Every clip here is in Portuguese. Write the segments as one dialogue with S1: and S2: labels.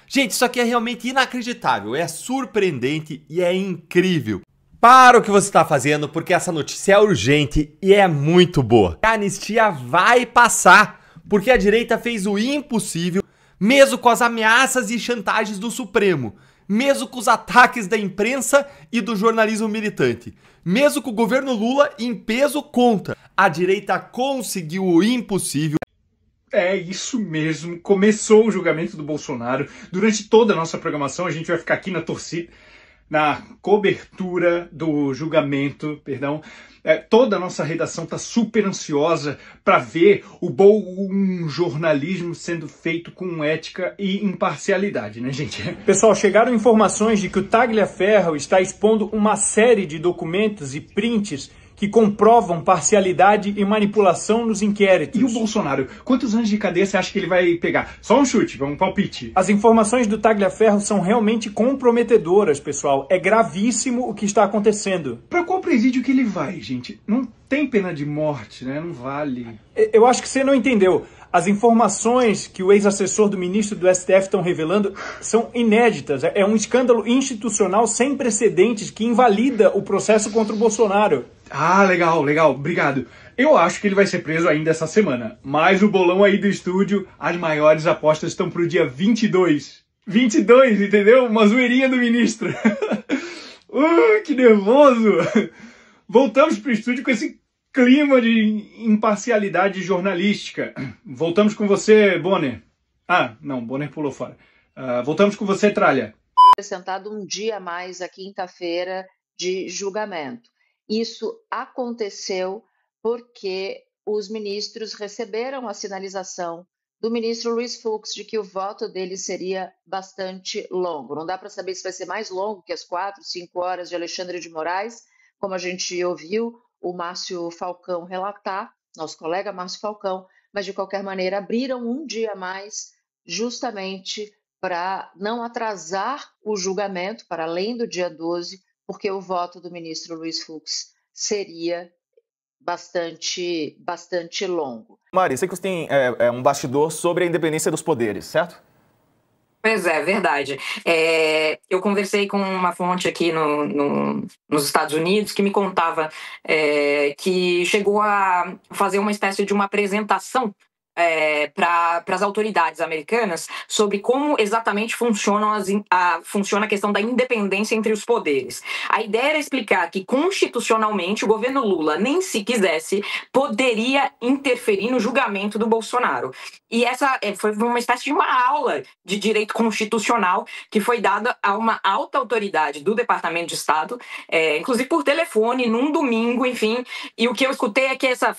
S1: Gente, isso aqui é realmente inacreditável, é surpreendente e é incrível. Para o que você está fazendo, porque essa notícia é urgente e é muito boa. A anistia vai passar, porque a direita fez o impossível, mesmo com as ameaças e chantagens do Supremo, mesmo com os ataques da imprensa e do jornalismo militante, mesmo com o governo Lula em peso contra. A direita conseguiu o impossível.
S2: É isso mesmo, começou o julgamento do Bolsonaro. Durante toda a nossa programação, a gente vai ficar aqui na torcida, na cobertura do julgamento, perdão. Toda a nossa redação está super ansiosa para ver o bom jornalismo sendo feito com ética e imparcialidade, né, gente? Pessoal, chegaram informações de que o Tagliaferro está expondo uma série de documentos e prints que comprovam parcialidade e manipulação nos inquéritos. E o Bolsonaro? Quantos anos de cadeia você acha que ele vai pegar? Só um chute, um palpite. As informações do Tagliaferro são realmente comprometedoras, pessoal. É gravíssimo o que está acontecendo. Para qual presídio que ele vai, gente? Não tem pena de morte, né? Não vale. Eu acho que você não entendeu. As informações que o ex-assessor do ministro do STF estão revelando são inéditas. É um escândalo institucional sem precedentes que invalida o processo contra o Bolsonaro. Ah, legal, obrigado. Eu acho que ele vai ser preso ainda essa semana. Mas o bolão aí do estúdio, as maiores apostas estão pro dia 22. 22, entendeu? Uma zoeirinha do ministro. Que nervoso. Voltamos pro estúdio com esse clima de imparcialidade jornalística. Voltamos com você, Bonner. Ah, não, Bonner pulou fora. Voltamos com você, Tralha.
S3: Acrescentado um dia a mais a quinta-feira de julgamento. Isso aconteceu porque os ministros receberam a sinalização do ministro Luiz Fux de que o voto dele seria bastante longo. Não dá para saber se vai ser mais longo que as 4, 5 horas de Alexandre de Moraes, como a gente ouviu o Márcio Falcão relatar, nosso colega Márcio Falcão, mas de qualquer maneira abriram um dia a mais justamente para não atrasar o julgamento para além do dia 12, porque o voto do ministro Luiz Fux seria bastante longo.
S4: Mari, sei que você tem um bastidor sobre a independência dos poderes, certo?
S5: Pois é, verdade. Eu conversei com uma fonte aqui nos Estados Unidos que me contava que chegou a fazer uma espécie de uma apresentação para as autoridades americanas sobre como exatamente funciona a questão da independência entre os poderes. A ideia era explicar que constitucionalmente o governo Lula, nem se quisesse, poderia interferir no julgamento do Bolsonaro. E essa foi uma espécie de uma aula de direito constitucional que foi dada a uma alta autoridade do Departamento de Estado, inclusive por telefone, num domingo, enfim. E o que eu escutei é que essa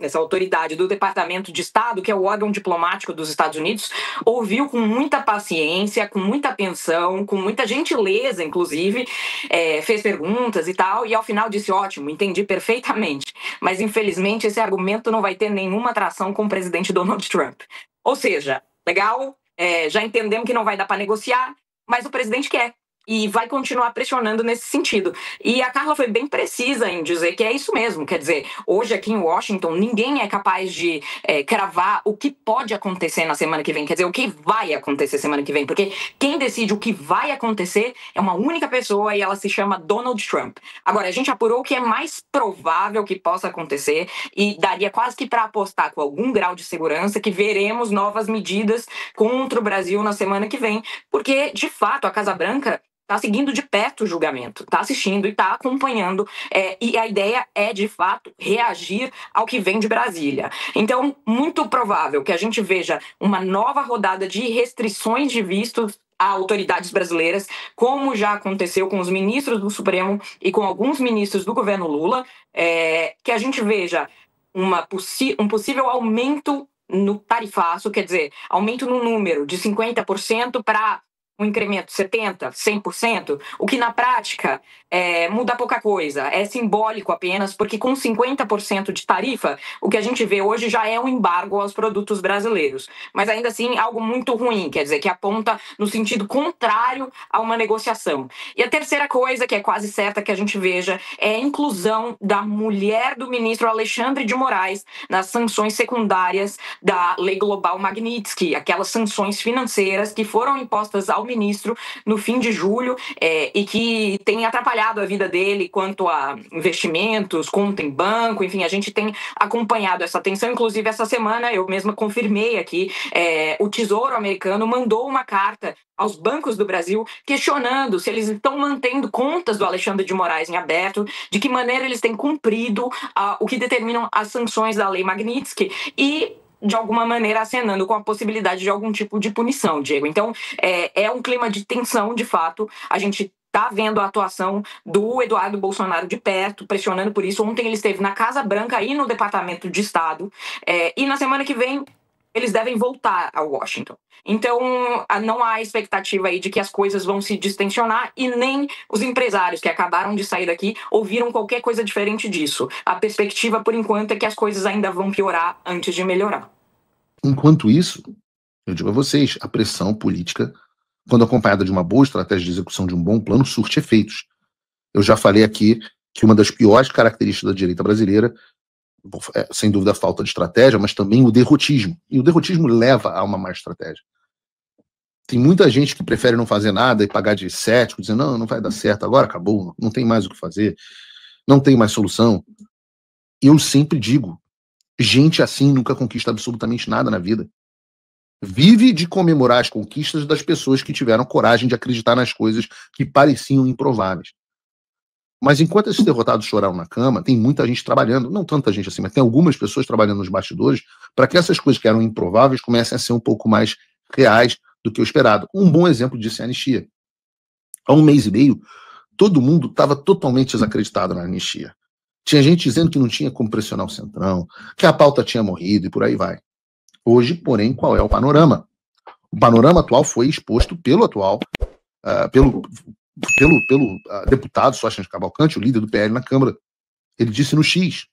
S5: essa autoridade do Departamento de Estado, que é o órgão diplomático dos Estados Unidos, ouviu com muita paciência, com muita atenção, com muita gentileza, inclusive, fez perguntas e tal, e ao final disse, ótimo, entendi perfeitamente. Mas, infelizmente, esse argumento não vai ter nenhuma atração com o presidente Donald Trump. Ou seja, legal, já entendemos que não vai dar para negociar, mas o presidente quer. E vai continuar pressionando nesse sentido. E a Carla foi bem precisa em dizer que é isso mesmo. Quer dizer, hoje aqui em Washington, ninguém é capaz de cravar o que pode acontecer na semana que vem. Quer dizer, o que vai acontecer semana que vem. Porque quem decide o que vai acontecer é uma única pessoa e ela se chama Donald Trump. Agora, a gente apurou o que é mais provável que possa acontecer e daria quase que para apostar com algum grau de segurança que veremos novas medidas contra o Brasil na semana que vem. Porque, de fato, a Casa Branca está seguindo de perto o julgamento, está assistindo e está acompanhando, e a ideia é, de fato, reagir ao que vem de Brasília. Então, muito provável que a gente veja uma nova rodada de restrições de vistos a autoridades brasileiras, como já aconteceu com os ministros do Supremo e com alguns ministros do governo Lula, que a gente veja um possível aumento no tarifaço, quer dizer, aumento no número de 50% para um incremento de 70%, 100%, o que na prática muda pouca coisa, é simbólico apenas, porque com 50% de tarifa, o que a gente vê hoje já é um embargo aos produtos brasileiros. Mas ainda assim, algo muito ruim, quer dizer, que aponta no sentido contrário a uma negociação. E a terceira coisa, que é quase certa que a gente veja, é a inclusão da mulher do ministro Alexandre de Moraes nas sanções secundárias da Lei Global Magnitsky, aquelas sanções financeiras que foram impostas ao ministro no fim de julho e que tem atrapalhado a vida dele quanto a investimentos, conta em banco, enfim, a gente tem acompanhado essa tensão. Inclusive, essa semana eu mesma confirmei aqui, o Tesouro americano mandou uma carta aos bancos do Brasil questionando se eles estão mantendo contas do Alexandre de Moraes em aberto, de que maneira eles têm cumprido o que determinam as sanções da Lei Magnitsky e de alguma maneira acenando com a possibilidade de algum tipo de punição, Diego. Então, é um clima de tensão, de fato. A gente está vendo a atuação do Eduardo Bolsonaro de perto, pressionando por isso. Ontem ele esteve na Casa Branca e no Departamento de Estado. E na semana que vem eles devem voltar a Washington. Então, não há expectativa aí de que as coisas vão se distensionar e nem os empresários que acabaram de sair daqui ouviram qualquer coisa diferente disso. A perspectiva, por enquanto, é que as coisas ainda vão piorar antes de melhorar.
S6: Enquanto isso, eu digo a vocês, a pressão política, quando acompanhada de uma boa estratégia de execução de um bom plano, surte efeitos. Eu já falei aqui que uma das piores características da direita brasileira sem dúvida a falta de estratégia, mas também o derrotismo. E o derrotismo leva a uma má estratégia. Tem muita gente que prefere não fazer nada e pagar de cético, dizendo, não vai dar certo, agora acabou, não tem mais o que fazer, não tem mais solução. Eu sempre digo, gente assim nunca conquista absolutamente nada na vida. Vive de comemorar as conquistas das pessoas que tiveram coragem de acreditar nas coisas que pareciam improváveis. Mas enquanto esses derrotados choraram na cama, tem muita gente trabalhando, não tanta gente assim, mas tem algumas pessoas trabalhando nos bastidores para que essas coisas que eram improváveis comecem a ser um pouco mais reais do que o esperado. Um bom exemplo disso é a anistia. Há um mês e meio, todo mundo estava totalmente desacreditado na anistia. Tinha gente dizendo que não tinha como pressionar o Centrão, que a pauta tinha morrido e por aí vai. Hoje, porém, qual é o panorama? O panorama atual foi exposto pelo deputado Sóstenes Cavalcante, o líder do PL na Câmara. Ele disse no X.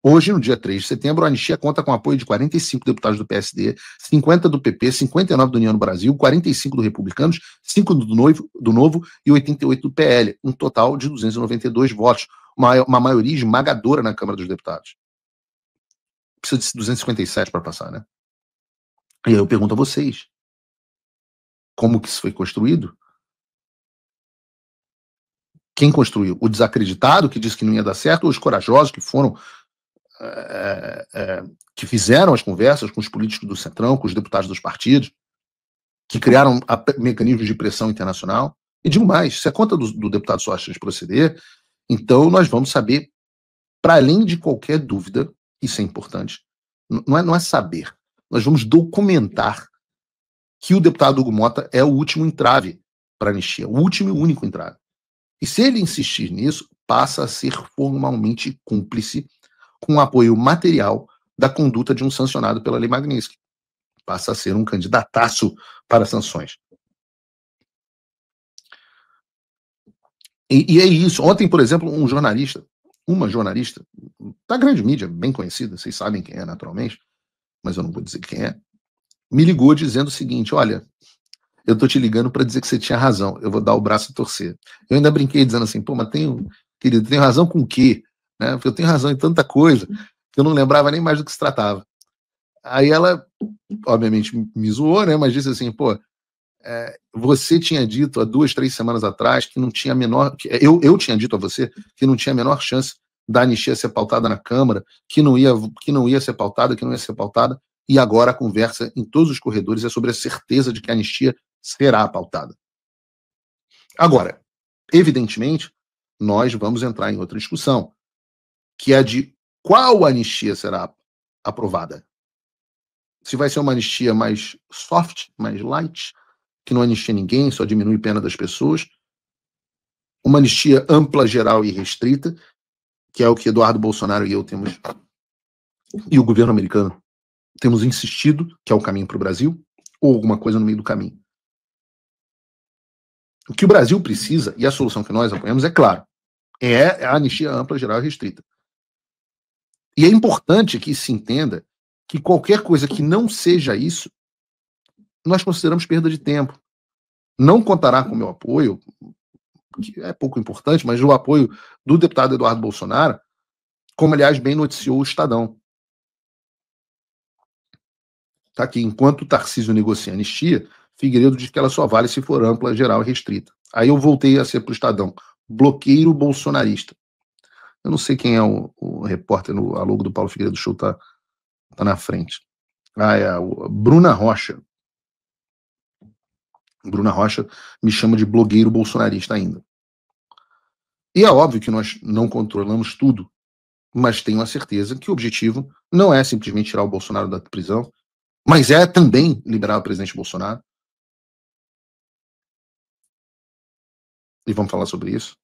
S6: Hoje, no dia 3 de setembro, a anistia conta com o apoio de 45 deputados do PSD, 50 do PP, 59 do União do Brasil, 45 do Republicanos, 5 do Novo e 88 do PL. Um total de 292 votos. Uma maioria esmagadora na Câmara dos Deputados. Precisa de 257 para passar, né? E aí eu pergunto a vocês, como que isso foi construído? Quem construiu? O desacreditado que disse que não ia dar certo ou os corajosos que foram que fizeram as conversas com os políticos do Centrão, com os deputados dos partidos, que criaram mecanismos de pressão internacional? E digo mais, se a conta do deputado Sóstenes proceder, então nós vamos saber, para além de qualquer dúvida, isso é importante, não é saber, nós vamos documentar que o deputado Hugo Mota é o último entrave para a anistia, o último e único entrave. E se ele insistir nisso, passa a ser formalmente cúmplice com o apoio material da conduta de um sancionado pela Lei Magnitsky. Passa a ser um candidataço para sanções. E é isso. Ontem, por exemplo, uma jornalista da grande mídia, bem conhecida, vocês sabem quem é naturalmente, mas eu não vou dizer quem é, me ligou dizendo o seguinte, olha, eu tô te ligando para dizer que você tinha razão, eu vou dar o braço a torcer. Eu ainda brinquei dizendo assim, mas querido, tenho razão com o quê? Né? Porque eu tenho razão em tanta coisa que eu não lembrava nem mais do que se tratava. Aí ela, obviamente, me zoou, né? Mas disse assim, você tinha dito há 2, 3 semanas atrás que não tinha a menor... Eu tinha dito a você que não tinha a menor chance da anistia ser pautada na Câmara, que não ia ser pautada, e agora a conversa em todos os corredores é sobre a certeza de que a anistia será pautada. Agora, evidentemente, nós vamos entrar em outra discussão, que é de qual anistia será aprovada. Se vai ser uma anistia mais soft, mais light, que não anistia ninguém, só diminui a pena das pessoas, uma anistia ampla, geral e restrita, que é o que Eduardo Bolsonaro e eu temos, e o governo americano temos insistido, que é o caminho para o Brasil, ou alguma coisa no meio do caminho. O que o Brasil precisa, e a solução que nós apoiamos, é claro, é a anistia ampla, geral e restrita. E é importante que se entenda que qualquer coisa que não seja isso, nós consideramos perda de tempo. Não contará com o meu apoio, que é pouco importante, mas o apoio do deputado Eduardo Bolsonaro, como, aliás, bem noticiou o Estadão. Tá aqui, enquanto o Tarcísio negocia a anistia, Figueiredo diz que ela só vale se for ampla, geral e restrita. Aí eu voltei a ser pro Estadão. Bloqueiro bolsonarista. Eu não sei quem é o repórter, a logo do Paulo Figueiredo Show tá na frente. É a Bruna Rocha. Bruna Rocha me chama de blogueiro bolsonarista ainda. E é óbvio que nós não controlamos tudo, mas tenho a certeza que o objetivo não é simplesmente tirar o Bolsonaro da prisão, mas é também liberar o presidente Bolsonaro. E vamos falar sobre isso.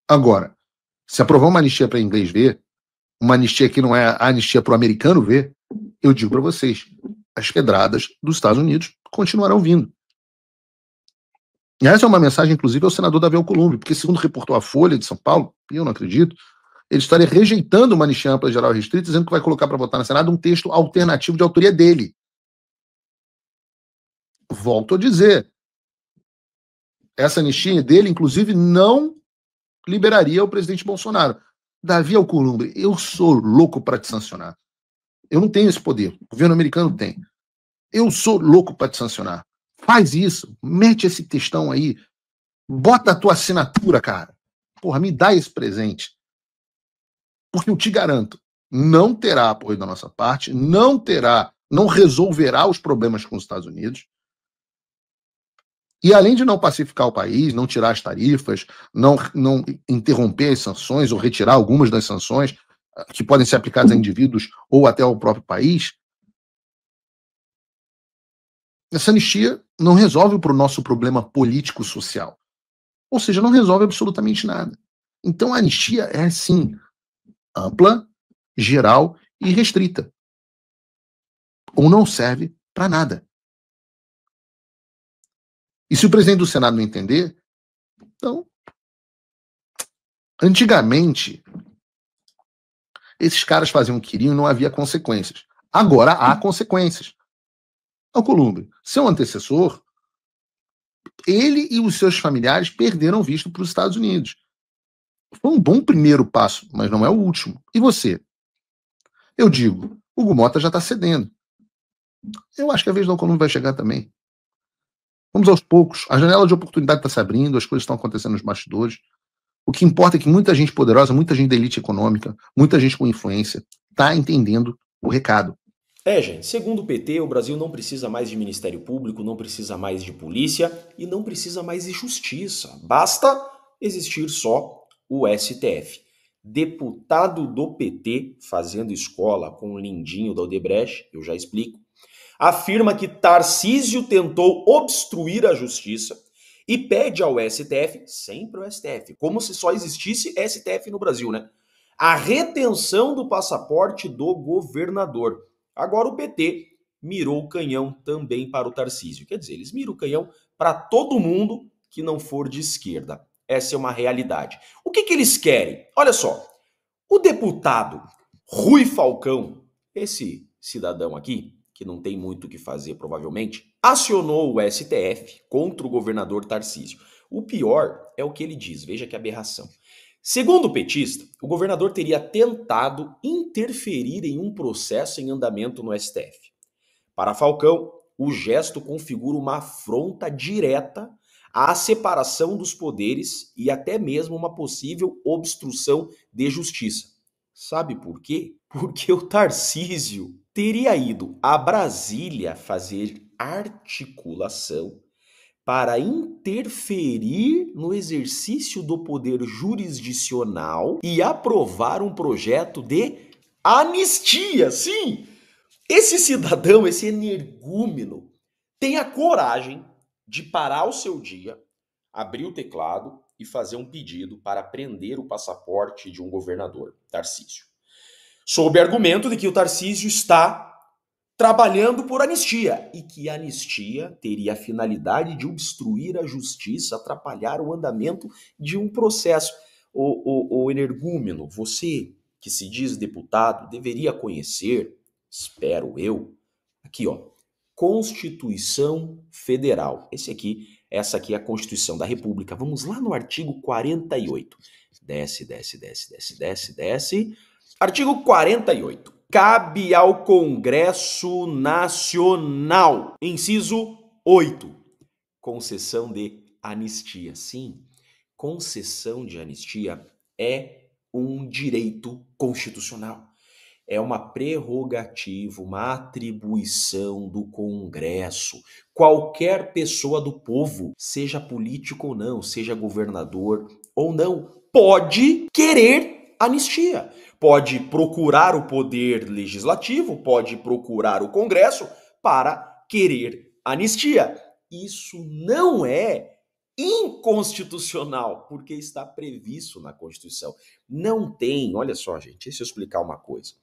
S6: Agora, se aprovar uma anistia para inglês ver, uma anistia que não é a anistia para o americano ver, eu digo para vocês, as pedradas dos Estados Unidos continuarão vindo. E essa é uma mensagem, inclusive, ao senador Davi Alcolumbre, porque, segundo reportou a Folha de São Paulo, e eu não acredito, ele estaria rejeitando uma anistia ampla, geral e restrita, dizendo que vai colocar para votar no Senado um texto alternativo de autoria dele. Volto a dizer, essa anistia dele, inclusive, não liberaria o presidente Bolsonaro. Davi Alcolumbre, eu sou louco para te sancionar. Eu não tenho esse poder. O governo americano tem. Eu sou louco para te sancionar. Faz isso. Mete esse textão aí. Bota a tua assinatura, cara. Porra, me dá esse presente. Porque eu te garanto, não terá apoio da nossa parte, não resolverá os problemas com os Estados Unidos. E além de não pacificar o país, não tirar as tarifas, não interromper as sanções ou retirar algumas das sanções que podem ser aplicadas a indivíduos ou até ao próprio país, essa anistia não resolve para o nosso problema político-social. Ou seja, não resolve absolutamente nada. Então a anistia é, sim, ampla, geral e restrita. Ou não serve para nada. E se o presidente do Senado não entender, então, antigamente, esses caras faziam o que queriam e não havia consequências. Agora há consequências. Alcolumbre, seu antecessor, ele e os seus familiares perderam visto para os Estados Unidos. Foi um bom primeiro passo, mas não é o último. E você? Eu digo, Hugo Mota já está cedendo. Eu acho que a vez do Alcolumbre vai chegar também. Vamos aos poucos. A janela de oportunidade está se abrindo, as coisas estão acontecendo nos bastidores. O que importa é que muita gente poderosa, muita gente da elite econômica, muita gente com influência, está entendendo o recado.
S7: Gente, segundo o PT, o Brasil não precisa mais de Ministério Público, não precisa mais de polícia e não precisa mais de justiça. Basta existir só o STF. Deputado do PT fazendo escola com o lindinho da Odebrecht, eu já explico, afirma que Tarcísio tentou obstruir a justiça e pede ao STF, sempre o STF, como se só existisse STF no Brasil, né? A retenção do passaporte do governador. Agora o PT mirou o canhão também para o Tarcísio. Quer dizer, eles miram o canhão para todo mundo que não for de esquerda. Essa é uma realidade. O que eles querem? Olha só, o deputado Rui Falcão, esse cidadão aqui, que não tem muito o que fazer provavelmente, acionou o STF contra o governador Tarcísio. O pior é o que ele diz, veja que aberração. Segundo o petista, o governador teria tentado interferir em um processo em andamento no STF. Para Falcão, o gesto configura uma afronta direta à separação dos poderes e até mesmo uma possível obstrução de justiça. Sabe por quê? Porque o Tarcísio teria ido a Brasília fazer articulação para interferir no exercício do poder jurisdicional e aprovar um projeto de anistia. Sim, esse cidadão, esse energúmeno, tem a coragem de parar o seu dia, abrir o teclado e fazer um pedido para prender o passaporte de um governador, Tarcísio. Sob argumento de que o Tarcísio está trabalhando por anistia, e que a anistia teria a finalidade de obstruir a justiça, atrapalhar o andamento de um processo. O energúmeno, você que se diz deputado, deveria conhecer, espero eu, aqui ó, Constituição Federal. Essa aqui é a Constituição da República. Vamos lá no artigo 48. Desce. Artigo 48. Cabe ao Congresso Nacional, inciso 8, concessão de anistia. Sim, concessão de anistia é um direito constitucional. É uma prerrogativa, uma atribuição do Congresso. Qualquer pessoa do povo, seja político ou não, seja governador ou não, pode querer anistia. Pode procurar o poder legislativo, pode procurar o Congresso para querer anistia. Isso não é inconstitucional, porque está previsto na Constituição. Não tem, olha só, gente, deixa eu explicar uma coisa.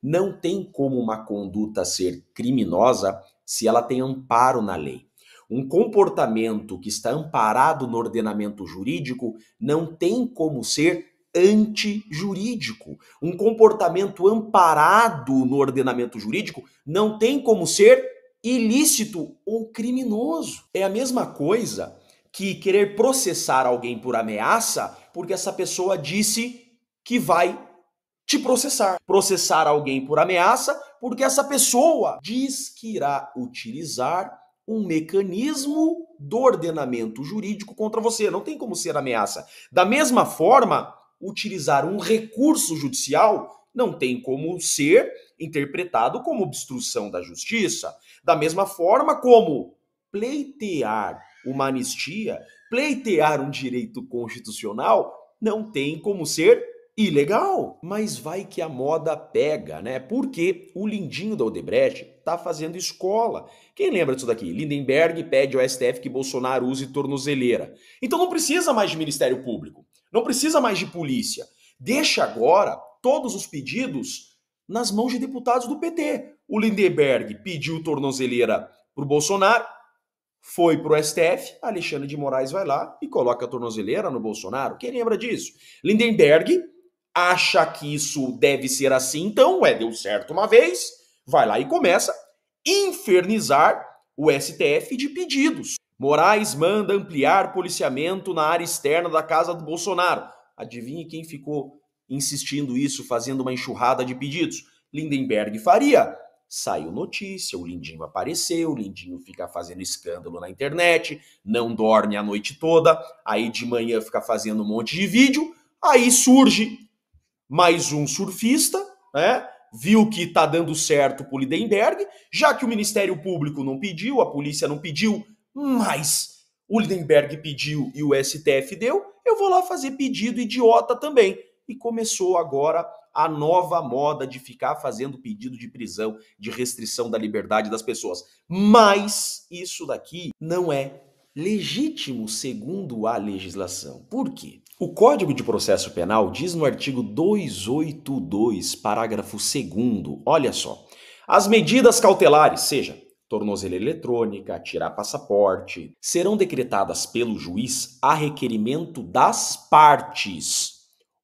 S7: Não tem como uma conduta ser criminosa se ela tem amparo na lei. Um comportamento que está amparado no ordenamento jurídico não tem como ser antijurídico. Um comportamento amparado no ordenamento jurídico não tem como ser ilícito ou criminoso. É a mesma coisa que querer processar alguém por ameaça porque essa pessoa disse que vai te processar. Processar alguém por ameaça porque essa pessoa diz que irá utilizar um mecanismo do ordenamento jurídico contra você. Não tem como ser ameaça. Da mesma forma, utilizar um recurso judicial não tem como ser interpretado como obstrução da justiça. Da mesma forma como pleitear uma anistia, pleitear um direito constitucional, não tem como ser ilegal. Mas vai que a moda pega, né? Porque o lindinho da Odebrecht tá fazendo escola. Quem lembra disso daqui? Lindenberg pede ao STF que Bolsonaro use tornozeleira. Então não precisa mais de Ministério Público, não precisa mais de polícia. Deixa agora todos os pedidos nas mãos de deputados do PT. O Lindenberg pediu tornozeleira pro Bolsonaro, foi pro STF, Alexandre de Moraes vai lá e coloca a tornozeleira no Bolsonaro. Quem lembra disso? Lindenberg acha que isso deve ser assim, então, deu certo uma vez, vai lá e começa a infernizar o STF de pedidos. Moraes manda ampliar policiamento na área externa da casa do Bolsonaro. Adivinhe quem ficou insistindo isso, fazendo uma enxurrada de pedidos? Lindenberg Faria. Saiu notícia, o Lindinho apareceu, o Lindinho fica fazendo escândalo na internet, não dorme a noite toda, aí de manhã fica fazendo um monte de vídeo, aí surge mais um surfista, né? Viu que tá dando certo pro Lindenberg, já que o Ministério Público não pediu, a polícia não pediu, mas o Lindenberg pediu e o STF deu, eu vou lá fazer pedido idiota também. E começou agora a nova moda de ficar fazendo pedido de prisão, de restrição da liberdade das pessoas. Mas isso daqui não é legítimo segundo a legislação. Por quê? O Código de Processo Penal diz no artigo 282, parágrafo 2º, olha só, as medidas cautelares, seja tornozeleira eletrônica, tirar passaporte, serão decretadas pelo juiz a requerimento das partes,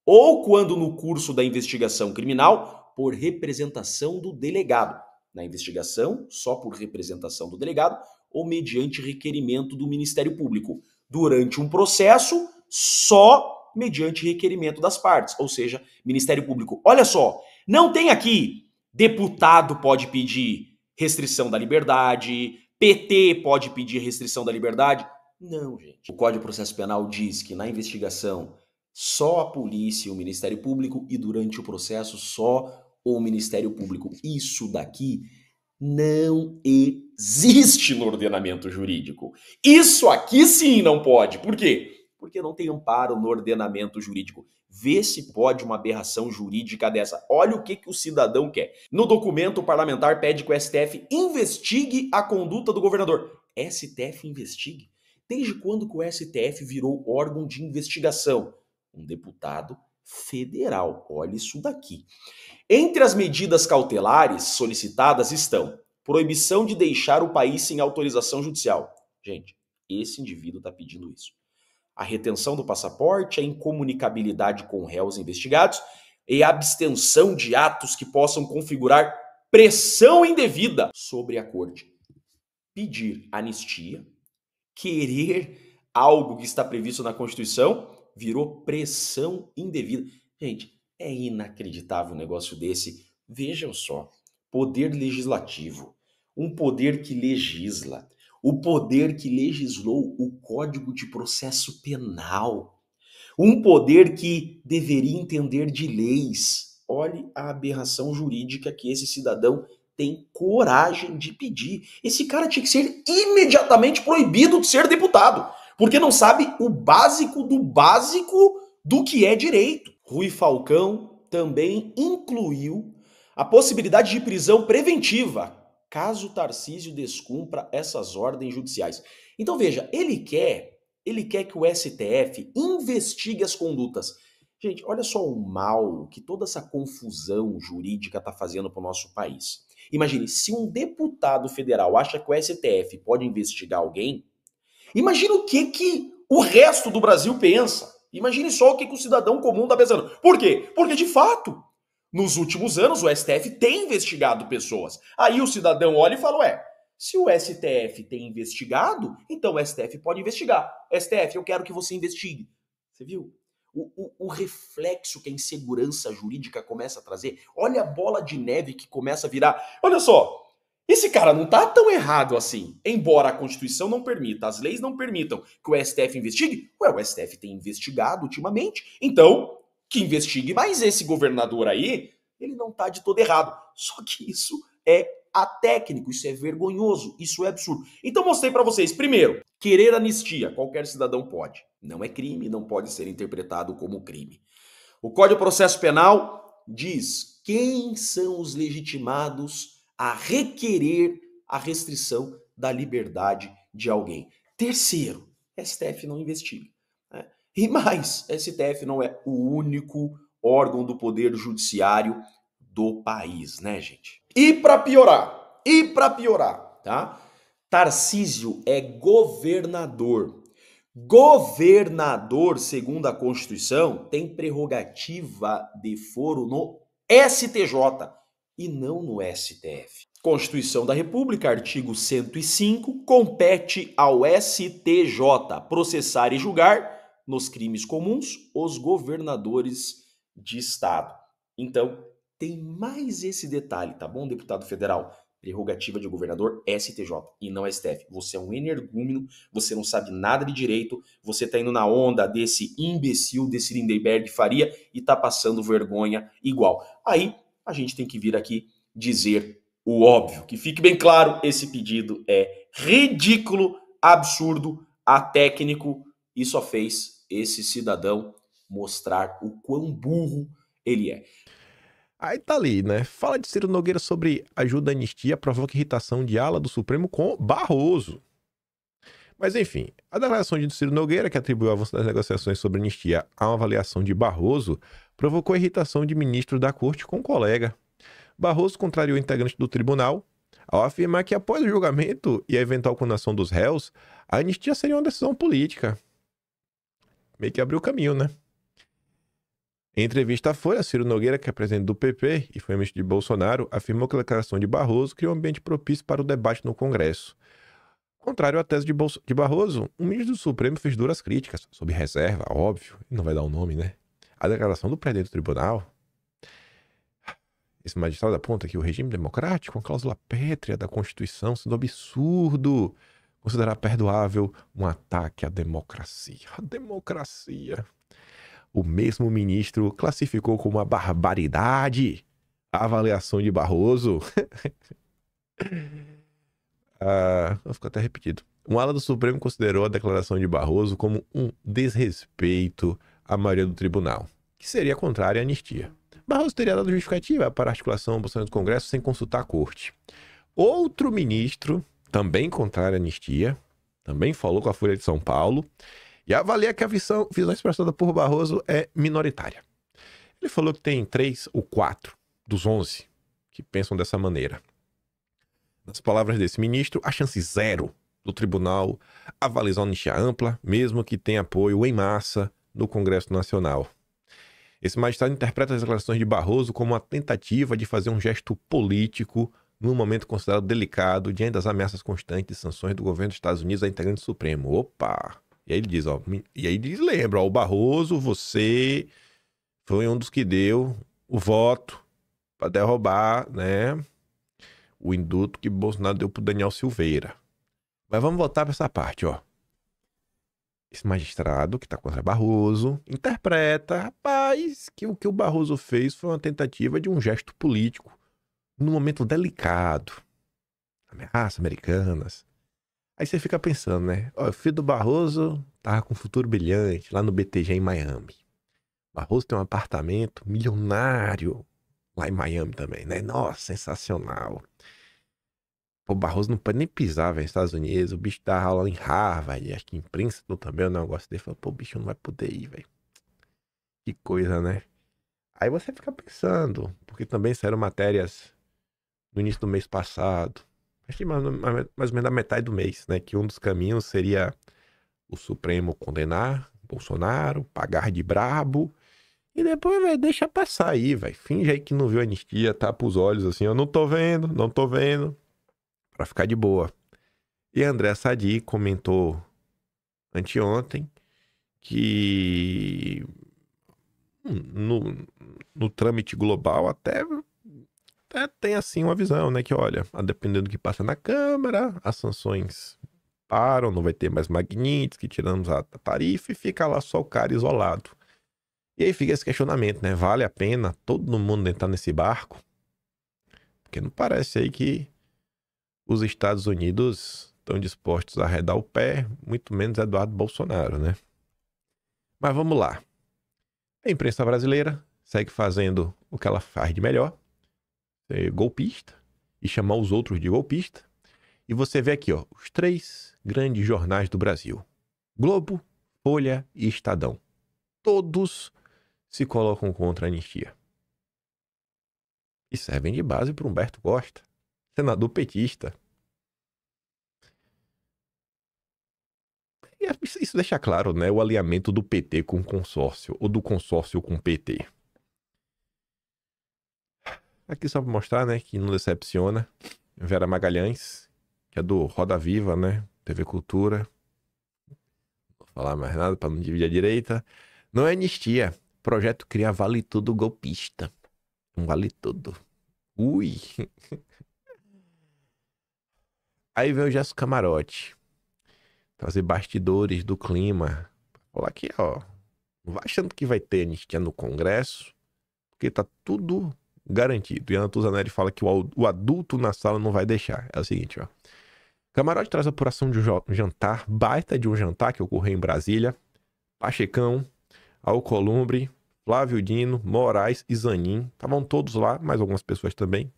S7: ou quando no curso da investigação criminal, por representação do delegado. Na investigação, só por representação do delegado, ou mediante requerimento do Ministério Público. Durante um processo, só mediante requerimento das partes, ou seja, Ministério Público. Olha só, não tem aqui deputado pode pedir restrição da liberdade, PT pode pedir restrição da liberdade. Não, gente. O Código de Processo Penal diz que na investigação só a polícia e o Ministério Público e durante o processo só o Ministério Público. Isso daqui não existe no ordenamento jurídico. Isso aqui sim não pode. Por quê? Porque não tem amparo no ordenamento jurídico. Vê se pode uma aberração jurídica dessa. Olha o que o cidadão quer. No documento, o parlamentar pede que o STF investigue a conduta do governador. STF investigue? Desde quando que o STF virou órgão de investigação? Um deputado federal. Olha isso daqui. Entre as medidas cautelares solicitadas estão proibição de deixar o país sem autorização judicial. Gente, esse indivíduo está pedindo isso. A retenção do passaporte, a incomunicabilidade com réus investigados e a abstenção de atos que possam configurar pressão indevida sobre a corte. Pedir anistia, querer algo que está previsto na Constituição, virou pressão indevida. Gente, é inacreditável um negócio desse. Vejam só, poder legislativo, um poder que legisla, o poder que legislou o Código de Processo Penal, um poder que deveria entender de leis. Olhe a aberração jurídica que esse cidadão tem coragem de pedir. Esse cara tinha que ser imediatamente proibido de ser deputado, porque não sabe o básico do que é direito. Rui Falcão também incluiu a possibilidade de prisão preventiva, caso Tarcísio descumpra essas ordens judiciais. Então veja, ele quer que o STF investigue as condutas. Gente, olha só o mal que toda essa confusão jurídica está fazendo para o nosso país. Imagine, se um deputado federal acha que o STF pode investigar alguém, imagine o que o resto do Brasil pensa. Imagine só o que o cidadão comum está pensando. Por quê? Porque, de fato, nos últimos anos, o STF tem investigado pessoas. Aí o cidadão olha e fala, ué, se o STF tem investigado, então o STF pode investigar. STF, eu quero que você investigue. Você viu? O reflexo que a insegurança jurídica começa a trazer. Olha a bola de neve que começa a virar. Olha só, esse cara não tá tão errado assim. Embora a Constituição não permita, as leis não permitam que o STF investigue. Ué, o STF tem investigado ultimamente. Então, que investigue. Mas esse governador aí, ele não tá de todo errado. Só que isso é atécnico, isso é vergonhoso, isso é absurdo. Então mostrei pra vocês, primeiro, querer anistia, qualquer cidadão pode. Não é crime, não pode ser interpretado como crime. O Código de Processo Penal diz quem são os legitimados a requerer a restrição da liberdade de alguém. Terceiro, STF não investiga. Né? E mais, STF não é o único órgão do Poder Judiciário do país, né, gente? E para piorar, tá? Tarcísio é governador. Governador, segundo a Constituição, tem prerrogativa de foro no STJ e não no STF. Constituição da República, artigo 105, compete ao STJ processar e julgar, nos crimes comuns, os governadores de estado. Então, tem mais esse detalhe, tá bom, deputado federal? Prerrogativa de governador, STJ e não STF. Você é um energúmeno, você não sabe nada de direito, você tá indo na onda desse imbecil, desse Lindenberg Faria e tá passando vergonha igual. Aí, a gente tem que vir aqui dizer o óbvio. Que fique bem claro, esse pedido é ridículo, absurdo, atécnico e só fez esse cidadão mostrar o quão burro ele é.
S8: Aí tá ali, né? Fala de Ciro Nogueira sobre ajuda à anistia, provoca irritação de ala do Supremo com Barroso. Mas enfim, a declaração de Ciro Nogueira, que atribuiu o avanço das negociações sobre anistia a uma avaliação de Barroso, provocou a irritação de ministro da corte com um colega. Barroso contrariou o integrante do tribunal ao afirmar que após o julgamento e a eventual condenação dos réus, a anistia seria uma decisão política. Meio que abriu o caminho, né? Em entrevista à Folha, Ciro Nogueira, que é presidente do PP e foi ministro de Bolsonaro, afirmou que a declaração de Barroso criou um ambiente propício para o debate no Congresso. Contrário à tese de Barroso, o ministro do Supremo fez duras críticas, sob reserva, óbvio, não vai dar o nome, né? A declaração do presidente do tribunal. Esse magistrado aponta que o regime democrático, a cláusula pétrea da Constituição, sendo absurdo, considerar perdoável um ataque à democracia. A democracia. O mesmo ministro classificou como uma barbaridade a avaliação de Barroso. Vou ficar até repetido. Um ala do Supremo considerou a declaração de Barroso como um desrespeito à maioria do tribunal, que seria contrária à anistia. Barroso teria dado justificativa para a articulação do Congresso sem consultar a corte. Outro ministro, também contrário à anistia, também falou com a Folha de São Paulo e avalia que a visão expressada por Barroso é minoritária. Ele falou que tem 3 ou 4 dos 11 que pensam dessa maneira. Nas palavras desse ministro, a chance zero do tribunal avalizar anistia ampla, mesmo que tenha apoio em massa no Congresso Nacional. Esse magistrado interpreta as declarações de Barroso como uma tentativa de fazer um gesto político num momento considerado delicado diante das ameaças constantes de sanções do governo dos Estados Unidos a integrante supremo. Opa! E aí ele diz, lembra, ó, o Barroso, você foi um dos que deu o voto para derrubar, né, o indulto que Bolsonaro deu pro Daniel Silveira. Mas vamos voltar para essa parte, ó. Esse magistrado que tá contra Barroso interpreta, rapaz, que o que o Barroso fez foi uma tentativa de um gesto político num momento delicado. Ameaças americanas. Aí você fica pensando, né? Ó, o filho do Barroso tava com um futuro brilhante lá no BTG em Miami. Barroso tem um apartamento milionário lá em Miami também, né? Nossa, sensacional. Pô, o Barroso não pode nem pisar, velho, nos Estados Unidos. O bicho dá aula em Harvard, acho que em Princeton também, o negócio dele. Fala, pô, o bicho não vai poder ir, velho. Que coisa, né? Aí você fica pensando, porque também saíram matérias no início do mês passado, acho que mais ou menos na metade do mês, né? Que um dos caminhos seria o Supremo condenar Bolsonaro, pagar de brabo, e depois, velho, deixa passar aí, velho. Finge aí que não viu a anistia, tapa os olhos assim, eu não tô vendo, pra ficar de boa. E André Sadi comentou anteontem que no trâmite global até tem assim uma visão, né? Que olha, a dependendo do que passa na Câmara, as sanções param, não vai ter mais Magnitsky, tiramos a tarifa e fica lá só o cara isolado. E aí fica esse questionamento, né? Vale a pena todo mundo entrar nesse barco? Porque não parece aí que os Estados Unidos estão dispostos a arredar o pé, muito menos Eduardo Bolsonaro, né? Mas vamos lá. A imprensa brasileira segue fazendo o que ela faz de melhor, ser golpista e chamar os outros de golpista. E você vê aqui, ó, os 3 grandes jornais do Brasil: Globo, Folha e Estadão. Todos se colocam contra a anistia. E servem de base para Humberto Costa, senador petista. E isso deixa claro, né, o alinhamento do PT com o consórcio, ou do consórcio com o PT. Aqui só para mostrar, né, que não decepciona. Vera Magalhães, que é do Roda Viva, né, TV Cultura. Não vou falar mais nada para não dividir a direita. Não é anistia. Projeto cria vale tudo golpista. Um vale tudo. Ui. Aí vem o Gerson Camarote trazer bastidores do clima. Falar aqui, ó, não vai achando que vai ter anistia no Congresso, porque tá tudo garantido. E a Ana Tuzanelli fala que o adulto na sala não vai deixar. É o seguinte, ó. Camarote traz a apuração de um jantar, baita de um jantar que ocorreu em Brasília. Pachecão, Alcolumbre, Flávio Dino, Moraes e Zanin. Estavam todos lá, mais algumas pessoas também.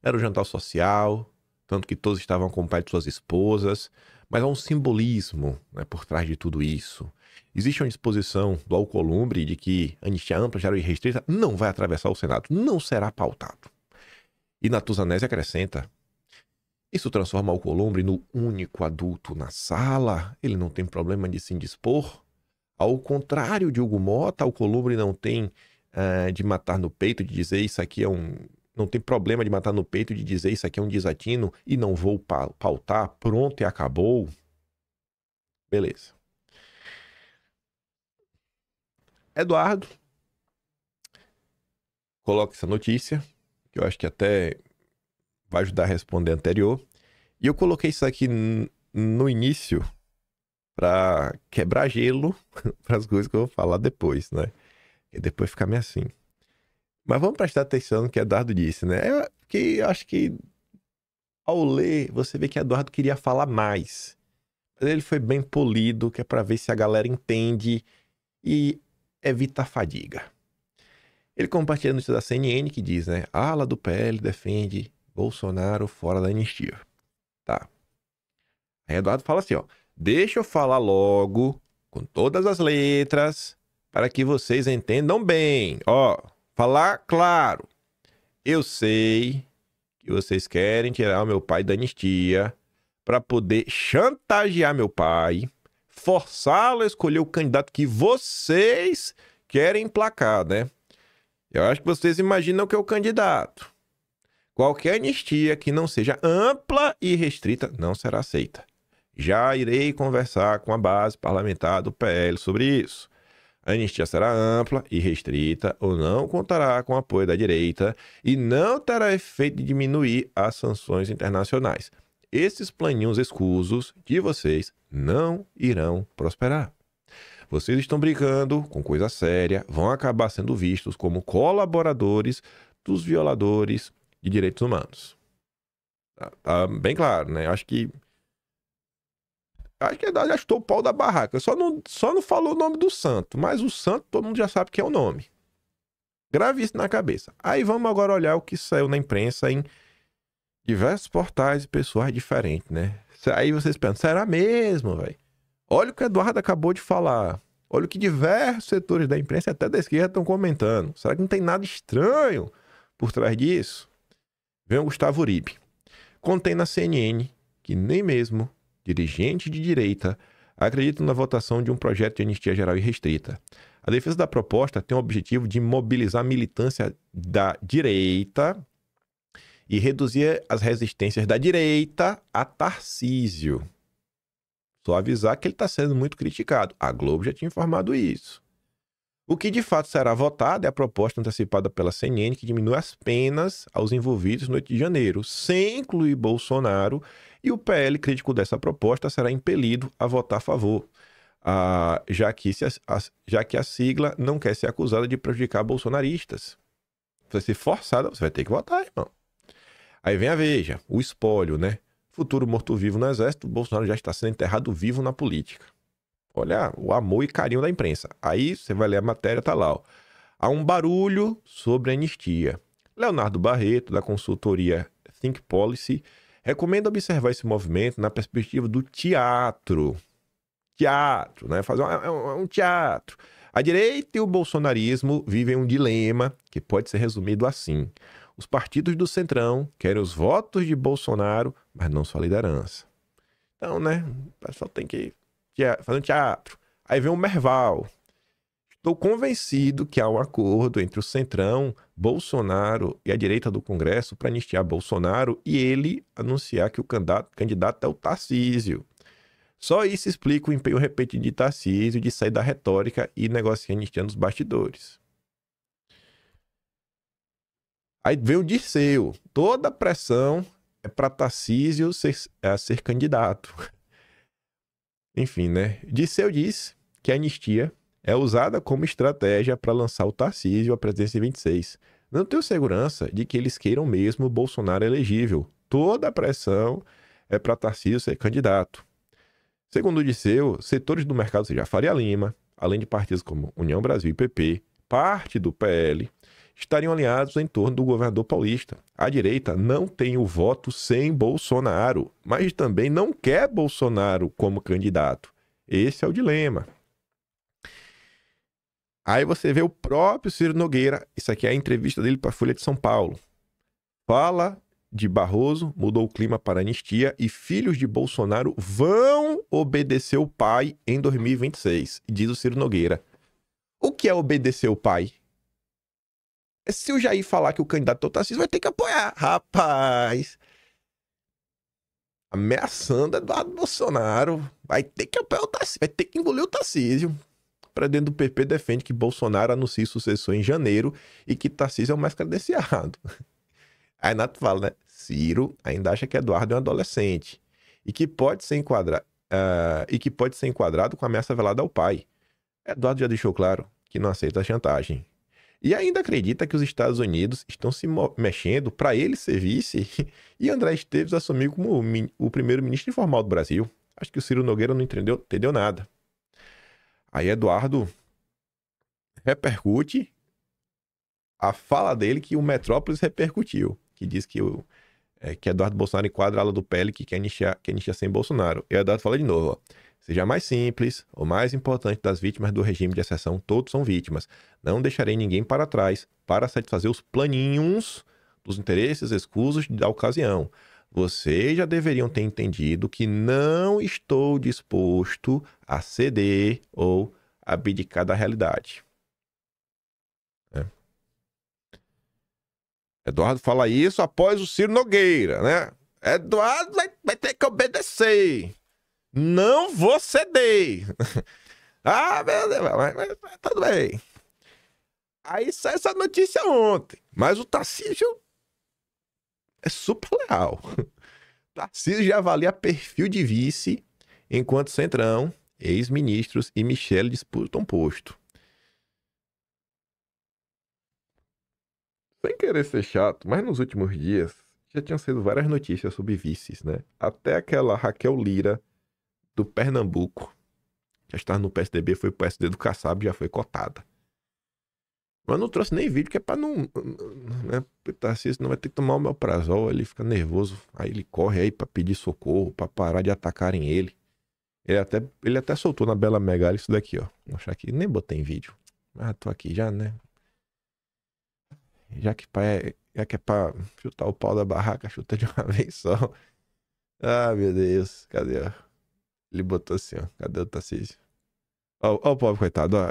S8: Era um jantar social, tanto que todos estavam acompanhados de suas esposas. Mas há um simbolismo, né, por trás de tudo isso. Existe uma disposição do Alcolumbre de que a anistia ampla, geral e restrita não vai atravessar o Senado, não será pautado. E Natuzanese acrescenta: isso transforma Alcolumbre no único adulto na sala, ele não tem problema de se indispor. Ao contrário de Hugo Mota, Alcolumbre não tem de matar no peito, de dizer isso aqui é um... Não tem problema de matar no peito de dizer isso aqui é um desatino e não vou pautar, pronto e acabou. Beleza. Eduardo coloca essa notícia, que eu acho que até vai ajudar a responder a anterior. E eu coloquei isso aqui no início para quebrar gelo para as coisas que eu vou falar depois, né? E depois ficar meio assim. Mas vamos prestar atenção no que Eduardo disse, né? Que eu acho que ao ler, você vê que Eduardo queria falar mais. Mas ele foi bem polido, que é para ver se a galera entende e evita a fadiga. Ele compartilha a notícia da CNN que diz, né? A ala do PL defende Bolsonaro fora da anistia. Tá. Aí Eduardo fala assim, ó. Deixa eu falar logo, com todas as letras, para que vocês entendam bem. Ó. Falar claro, eu sei que vocês querem tirar o meu pai da anistia para poder chantagear meu pai, forçá-lo a escolher o candidato que vocês querem emplacar, né? Eu acho que vocês imaginam que é o candidato. Qualquer anistia que não seja ampla e restrita não será aceita. Já irei conversar com a base parlamentar do PL sobre isso. A anistia será ampla e restrita ou não contará com o apoio da direita e não terá efeito de diminuir as sanções internacionais. Esses planinhos escusos de vocês não irão prosperar. Vocês estão brincando com coisa séria, vão acabar sendo vistos como colaboradores dos violadores de direitos humanos. Tá bem claro, né? Acho que já estou o pau da barraca. Só não falou o nome do santo, mas o santo todo mundo já sabe que é o nome. Grave isso na cabeça. Aí vamos agora olhar o que saiu na imprensa em diversos portais e pessoas diferentes, né? Aí vocês pensam, será mesmo, velho? Olha o que o Eduardo acabou de falar. Olha o que diversos setores da imprensa, até da esquerda, estão comentando. Será que não tem nada estranho por trás disso? Vem o Gustavo Uribe. Contém na CNN que nem mesmo dirigentes de direita acreditam na votação de um projeto de anistia geral e restrita. A defesa da proposta tem o objetivo de mobilizar a militância da direita e reduzir as resistências da direita a Tarcísio. Só avisar que ele está sendo muito criticado. A Globo já tinha informado isso. O que de fato será votado é a proposta antecipada pela CNN que diminui as penas aos envolvidos no 8 de janeiro, sem incluir Bolsonaro, e o PL crítico dessa proposta será impelido a votar a favor, já que a sigla não quer ser acusada de prejudicar bolsonaristas. Vai ser forçada, você vai ter que votar, irmão. Aí vem a Veja, o espólio, né? Futuro morto-vivo no exército, Bolsonaro já está sendo enterrado vivo na política. Olha o amor e carinho da imprensa. Aí você vai ler a matéria, tá lá. Ó. Há um barulho sobre a anistia. Leonardo Barreto, da consultoria Think Policy, recomenda observar esse movimento na perspectiva do teatro. Teatro, né? Fazer um teatro. A direita e o bolsonarismo vivem um dilema que pode ser resumido assim. Os partidos do Centrão querem os votos de Bolsonaro, mas não sua liderança. Então, né? O pessoal tem que fazer um teatro. Aí vem o Merval. Estou convencido que há um acordo entre o Centrão, Bolsonaro e a direita do Congresso para anistiar Bolsonaro e ele anunciar que o candidato é o Tarcísio. Só isso explica o empenho repetido de Tarcísio de sair da retórica e negociar anistia nos bastidores. Aí vem o Dirceu. Toda a pressão é para Tarcísio ser candidato. Enfim, né? Dirceu diz que a anistia é usada como estratégia para lançar o Tarcísio à presidência em 26. Não tenho segurança de que eles queiram mesmo o Bolsonaro elegível. Toda a pressão é para Tarcísio ser candidato. Segundo o Dirceu, setores do mercado, ou seja, Faria Lima, além de partidos como União Brasil e PP, parte do PL, estariam alinhados em torno do governador paulista. A direita não tem o voto sem Bolsonaro, mas também não quer Bolsonaro como candidato. Esse é o dilema. Aí você vê o próprio Ciro Nogueira, isso aqui é a entrevista dele para a Folha de São Paulo. Fala de Barroso, mudou o clima para anistia e filhos de Bolsonaro vão obedecer o pai em 2026, diz o Ciro Nogueira. O que é obedecer o pai? Se o Jair falar que o candidato é o Tarcísio, vai ter que apoiar. Rapaz, ameaçando Eduardo Bolsonaro, vai ter que apoiar o Tarcísio, vai ter que engolir o Tarcísio. O presidente do PP defende que Bolsonaro anuncie sucessor em janeiro e que Tarcísio é o mais credenciado. Aí Nato fala, né? Ciro ainda acha que Eduardo é um adolescente e que pode ser enquadrado com ameaça velada ao pai. Eduardo já deixou claro que não aceita a chantagem. E ainda acredita que os Estados Unidos estão se mexendo para ele ser vice e André Esteves assumir como o primeiro-ministro informal do Brasil. Acho que o Ciro Nogueira não entendeu nada. Aí Eduardo repercute a fala dele que o Metrópolis repercutiu, que diz que Eduardo Bolsonaro enquadra a ala do PL que quer iniciar sem Bolsonaro. E Eduardo fala de novo, ó. Seja mais simples, o mais importante das vítimas do regime de exceção, todos são vítimas. Não deixarei ninguém para trás para satisfazer os planinhos dos interesses escusos da ocasião. Vocês já deveriam ter entendido que não estou disposto a ceder ou abdicar da realidade. Eduardo fala isso após o Ciro Nogueira, né? Eduardo vai ter que obedecer. Não vou ceder. Ah, meu Deus, mas tudo bem. Aí saiu essa notícia ontem. Mas o Tarcísio é super leal. Tarcísio já avalia perfil de vice, enquanto Centrão, ex-ministros e Michele disputam posto. Sem querer ser chato, mas nos últimos dias já tinham sido várias notícias sobre vices, né? Até aquela Raquel Lira, do Pernambuco, já estava no PSDB, foi pro PSD do Kassab, já foi cotada. Mas não trouxe nem vídeo, que é pra não... né? O Tarcísio não vai ter que tomar o omeprazol, ele fica nervoso, aí ele corre aí pra pedir socorro, pra parar de atacarem ele. Ele até soltou na Bela Megali isso daqui, ó. Vou mostrar aqui, nem botei em vídeo. Mas tô aqui já, né? Já que é pra chutar o pau da barraca, chuta de uma vez só. Ah, meu Deus. Cadê, ó? Ele botou assim, ó. Cadê o Tarcísio? Ó o pobre coitado, ó.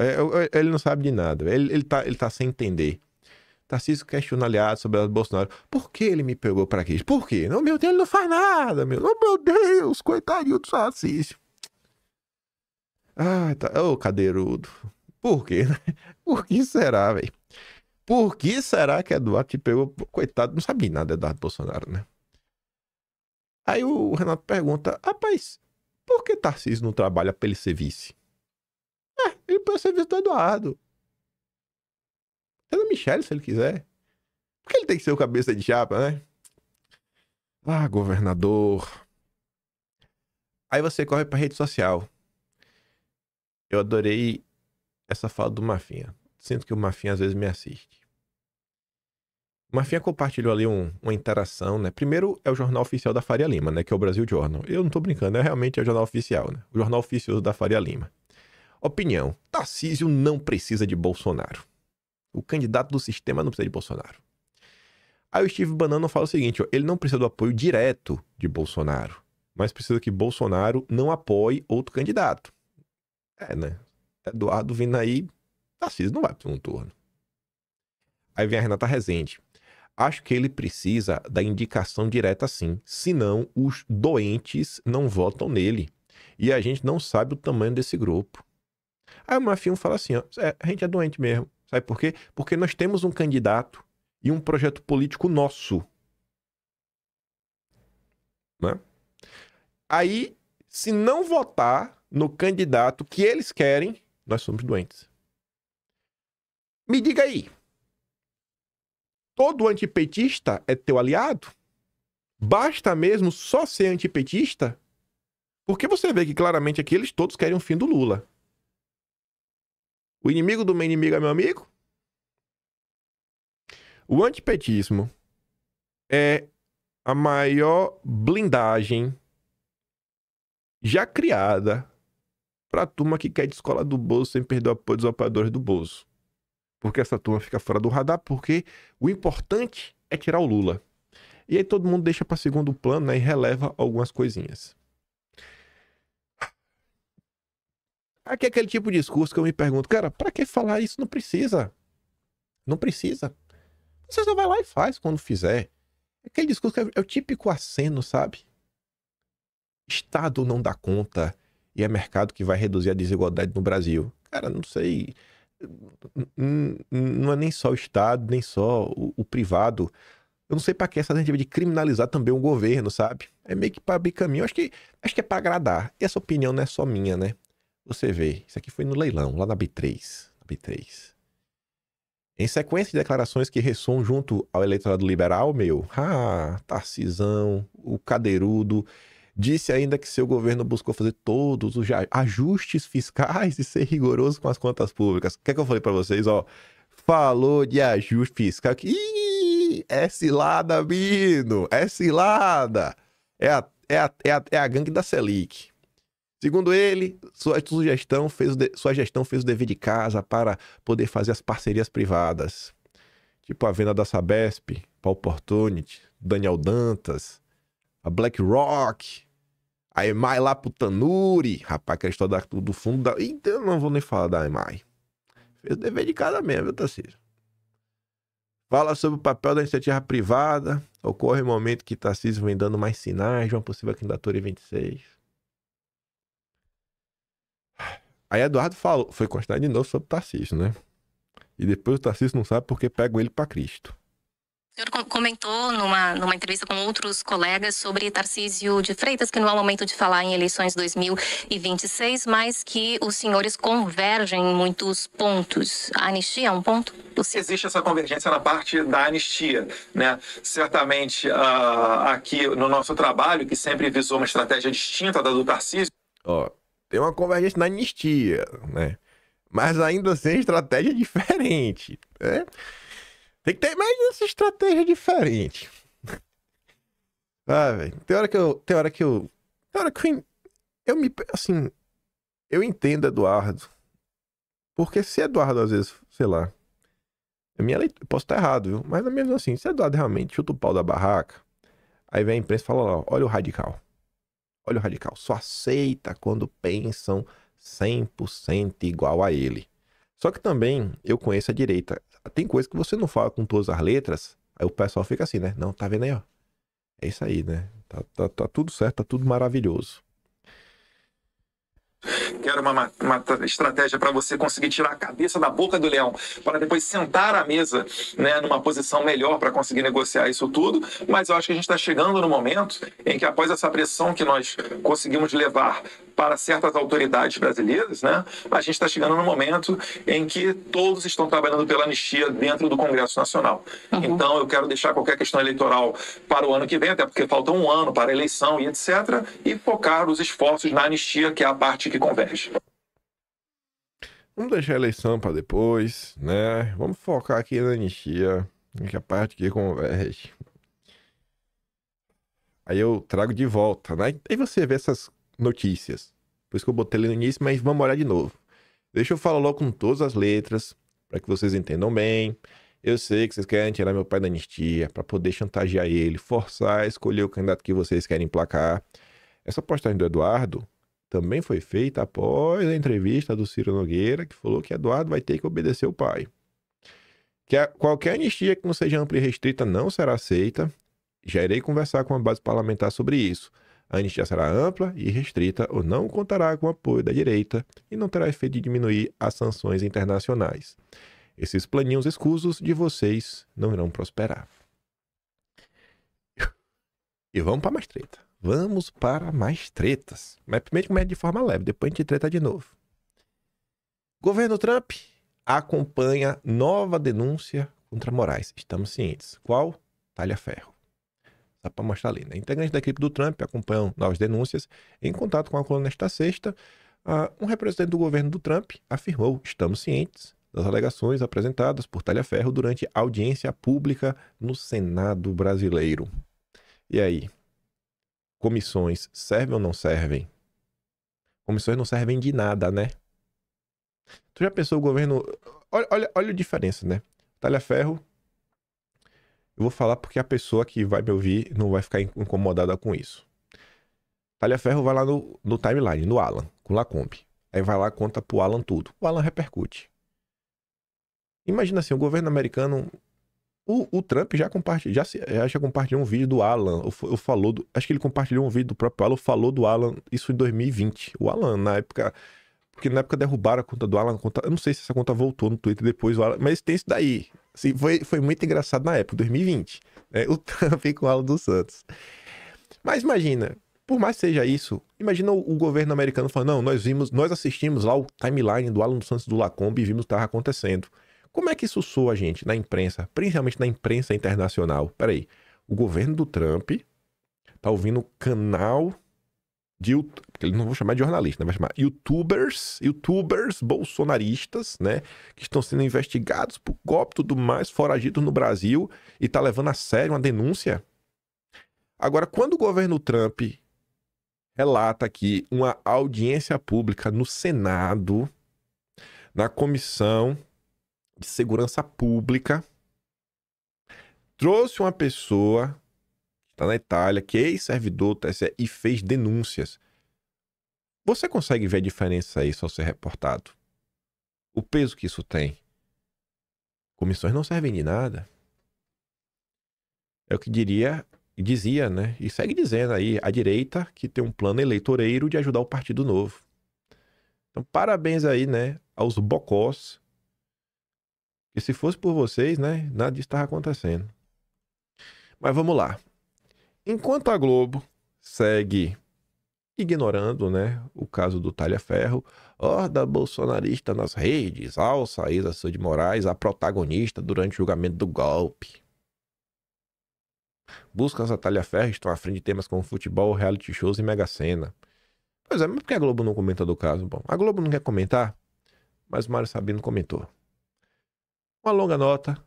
S8: Ele não sabe de nada. Ele tá sem entender. Tarcísio questiona aliado sobre o Bolsonaro. Por que ele me pegou pra aqui? Por quê? Não, meu Deus, ele não faz nada, meu. Oh, meu Deus, coitadinho do Tarcísio. Ah, tá. Ô, cadeirudo. Por quê? Por que será, velho? Por que será que Eduardo te pegou? Coitado, não sabia nada de Eduardo Bolsonaro, né? Aí o Renato pergunta, rapaz, por que Tarcísio não trabalha pra ele ser vice? Ele pode ser vice do Eduardo. É da Michele, se ele quiser. Por que ele tem que ser o cabeça de chapa, né? Ah, governador. Aí você corre pra rede social. Eu adorei essa fala do Mafinha. Sinto que o Mafinha às vezes me assiste. O Mafinha compartilhou ali uma interação, né? Primeiro é o jornal oficial da Faria Lima, né? Que é o Brasil Journal. Eu não tô brincando, realmente é o jornal oficial, né? O jornal oficioso da Faria Lima. Opinião. Tarcísio não precisa de Bolsonaro. O candidato do sistema não precisa de Bolsonaro. Aí o Steve Banana fala o seguinte, ó, ele não precisa do apoio direto de Bolsonaro, mas precisa que Bolsonaro não apoie outro candidato. Né? Eduardo vindo aí, Tarcísio não vai para um turno. Aí vem a Renata Rezende. Acho que ele precisa da indicação direta sim, senão os doentes não votam nele. E a gente não sabe o tamanho desse grupo. Aí o Mafinho fala assim, ó, a gente é doente mesmo. Sabe por quê? Porque nós temos um candidato e um projeto político nosso. Né? Aí, se não votar no candidato que eles querem, nós somos doentes. Me diga aí. Todo antipetista é teu aliado? Basta mesmo só ser antipetista? Porque você vê que claramente aqui eles todos querem o fim do Lula. O inimigo do meu inimigo é meu amigo? O antipetismo é a maior blindagem já criada para a turma que quer descolar do Bozo sem perder o apoio dos operadores do Bozo. Porque essa turma fica fora do radar, porque o importante é tirar o Lula. E aí todo mundo deixa para segundo plano, né, e releva algumas coisinhas. Aqui é aquele tipo de discurso que eu me pergunto, cara, pra que falar isso? Não precisa. Não precisa. Você só vai lá e faz quando fizer. Aquele discurso que é o típico aceno, sabe? Estado não dá conta e é mercado que vai reduzir a desigualdade no Brasil. Cara, não sei. Não é nem só o Estado, nem só o privado. Eu não sei pra que essa tentativa de criminalizar também o governo, sabe? É meio que pra abrir caminho. Acho que é pra agradar. E essa opinião não é só minha, né? Você vê, isso aqui foi no leilão, lá na B3. Em sequência de declarações que ressoam junto ao eleitorado liberal, Tarcisão, o cadeirudo, disse ainda que seu governo buscou fazer todos os ajustes fiscais e ser rigoroso com as contas públicas. O que é que eu falei pra vocês, ó? Falou de ajuste fiscal. Ih, é cilada, Bino, é cilada. É a gangue da Selic. Segundo ele, sua gestão fez o dever de casa para poder fazer as parcerias privadas. Tipo a venda da Sabesp para Opportunity, Daniel Dantas, a BlackRock, a EMAI lá pro Tanuri, rapaz, aquela história do fundo da... Então eu não vou nem falar da EMAI. Fez o dever de casa mesmo, viu, Tarcísio? Fala sobre o papel da iniciativa privada. Ocorre o momento que Tarcísio vem dando mais sinais de uma possível candidatura em 26. Aí Eduardo foi constar de novo sobre o Tarcísio, né? E depois o Tarcísio não sabe porque pegam ele para Cristo.
S9: O senhor comentou numa entrevista com outros colegas sobre Tarcísio de Freitas, que não é o momento de falar em eleições 2026, mas que os senhores convergem em muitos pontos. A anistia é um ponto?
S10: Existe essa convergência na parte da anistia, né? Certamente, aqui no nosso trabalho, que sempre visou uma estratégia distinta da do Tarcísio...
S8: Ó, tem uma convergência na anistia, né? Mas ainda assim, estratégia diferente, né? Tem que ter mais essa estratégia diferente. Velho. Eu entendo Eduardo. Porque se Eduardo, às vezes, sei lá, posso estar errado, viu? Mas mesmo assim, se Eduardo realmente chuta o pau da barraca, aí vem a imprensa e fala, ó, olha o radical. Olha o radical. Só aceita quando pensam 100% igual a ele. Só que também eu conheço a direita. Tem coisa que você não fala com todas as letras, aí o pessoal fica assim, né? Não, tá vendo aí, ó? É isso aí, né? Tá tudo certo, tá tudo maravilhoso.
S10: Quero uma estratégia para você conseguir tirar a cabeça da boca do leão, para depois sentar à mesa, né, numa posição melhor para conseguir negociar isso tudo. Mas eu acho que a gente está chegando no momento em que, após essa pressão que nós conseguimos levar para certas autoridades brasileiras, né, a gente está chegando no momento em que todos estão trabalhando pela anistia dentro do Congresso Nacional. Então eu quero deixar qualquer questão eleitoral para o ano que vem, até porque falta um ano para a eleição e etc., e focar os esforços na anistia, que é a parte que converge.
S8: Vamos deixar a eleição para depois, né? Vamos focar aqui na anistia, que é a parte que converge. Aí eu trago de volta, né? Aí você vê essas notícias. Por isso que eu botei ali no início, mas vamos olhar de novo. Deixa eu falar logo com todas as letras, para que vocês entendam bem. Eu sei que vocês querem tirar meu pai da anistia, para poder chantagear ele, forçar a escolher o candidato que vocês querem emplacar. Essa postagem do Eduardo também foi feita após a entrevista do Ciro Nogueira, que falou que Eduardo vai ter que obedecer o pai. Que qualquer anistia que não seja ampla e restrita não será aceita. Já irei conversar com a base parlamentar sobre isso. A anistia será ampla e restrita ou não contará com o apoio da direita e não terá efeito de diminuir as sanções internacionais. Esses planinhos escusos de vocês não irão prosperar. E vamos para mais treta. Vamos para mais tretas. Mas primeiro começa de forma leve, depois a gente treta de novo. Governo Trump acompanha nova denúncia contra Moraes. Estamos cientes. Qual? Talha-ferro. Só para mostrar ali, né? Integrantes da equipe do Trump acompanham novas denúncias. Em contato com a coluna nesta sexta, um representante do governo do Trump afirmou: estamos cientes das alegações apresentadas por Talha-ferro durante audiência pública no Senado brasileiro. E aí? Comissões servem ou não servem? Comissões não servem de nada, né? Tu já pensou o governo... Olha a diferença, né? Talha-ferro, eu vou falar porque a pessoa que vai me ouvir não vai ficar incomodada com isso. Talha-ferro vai lá no timeline, no Alan, com Lacombe. Aí vai lá, conta pro Alan tudo. O Alan repercute. Imagina assim, o governo americano... O Trump já compartilhou um vídeo do Alan, acho que ele compartilhou um vídeo do próprio Alan, falou do Alan, isso em 2020. O Alan, na época, porque na época derrubaram a conta do Alan, eu não sei se essa conta voltou no Twitter depois, o Alan, mas tem isso daí. Assim, foi muito engraçado na época, 2020, né? O Trump com o Alan dos Santos. Mas imagina, por mais que seja isso, imagina o governo americano falando, não, nós assistimos lá o timeline do Alan dos Santos do Lacombe e vimos o que estava acontecendo. Como é que isso soa, gente, na imprensa, principalmente na imprensa internacional? Peraí, o governo do Trump tá ouvindo canal de... Porque eles não vão chamar de jornalista, né? Vai chamar youtubers bolsonaristas, né? Que estão sendo investigados por golpe e tudo mais, foragidos no Brasil, e tá levando a sério uma denúncia. Agora, quando o governo Trump relata aqui uma audiência pública no Senado, na Comissão de Segurança Pública, trouxe uma pessoa que está na Itália, que é ex-servidor do TSE e fez denúncias. Você consegue ver a diferença aí só ser reportado? O peso que isso tem? Comissões não servem de nada. É o que dizia, né? E segue dizendo aí, a direita que tem um plano eleitoreiro de ajudar o Partido Novo. Então, parabéns aí, né, aos bocós. Que se fosse por vocês, né, nada disso estava acontecendo. Mas vamos lá. Enquanto a Globo segue ignorando, né, o caso do Talhaferro, horda bolsonarista nas redes, alça a Isa de Moraes, a protagonista durante o julgamento do golpe. Buscas a Talhaferro estão à frente de temas como futebol, reality shows e Mega Sena. Pois é, mas por que a Globo não comenta do caso? Bom, a Globo não quer comentar, mas o Mário Sabino comentou. Uma longa nota,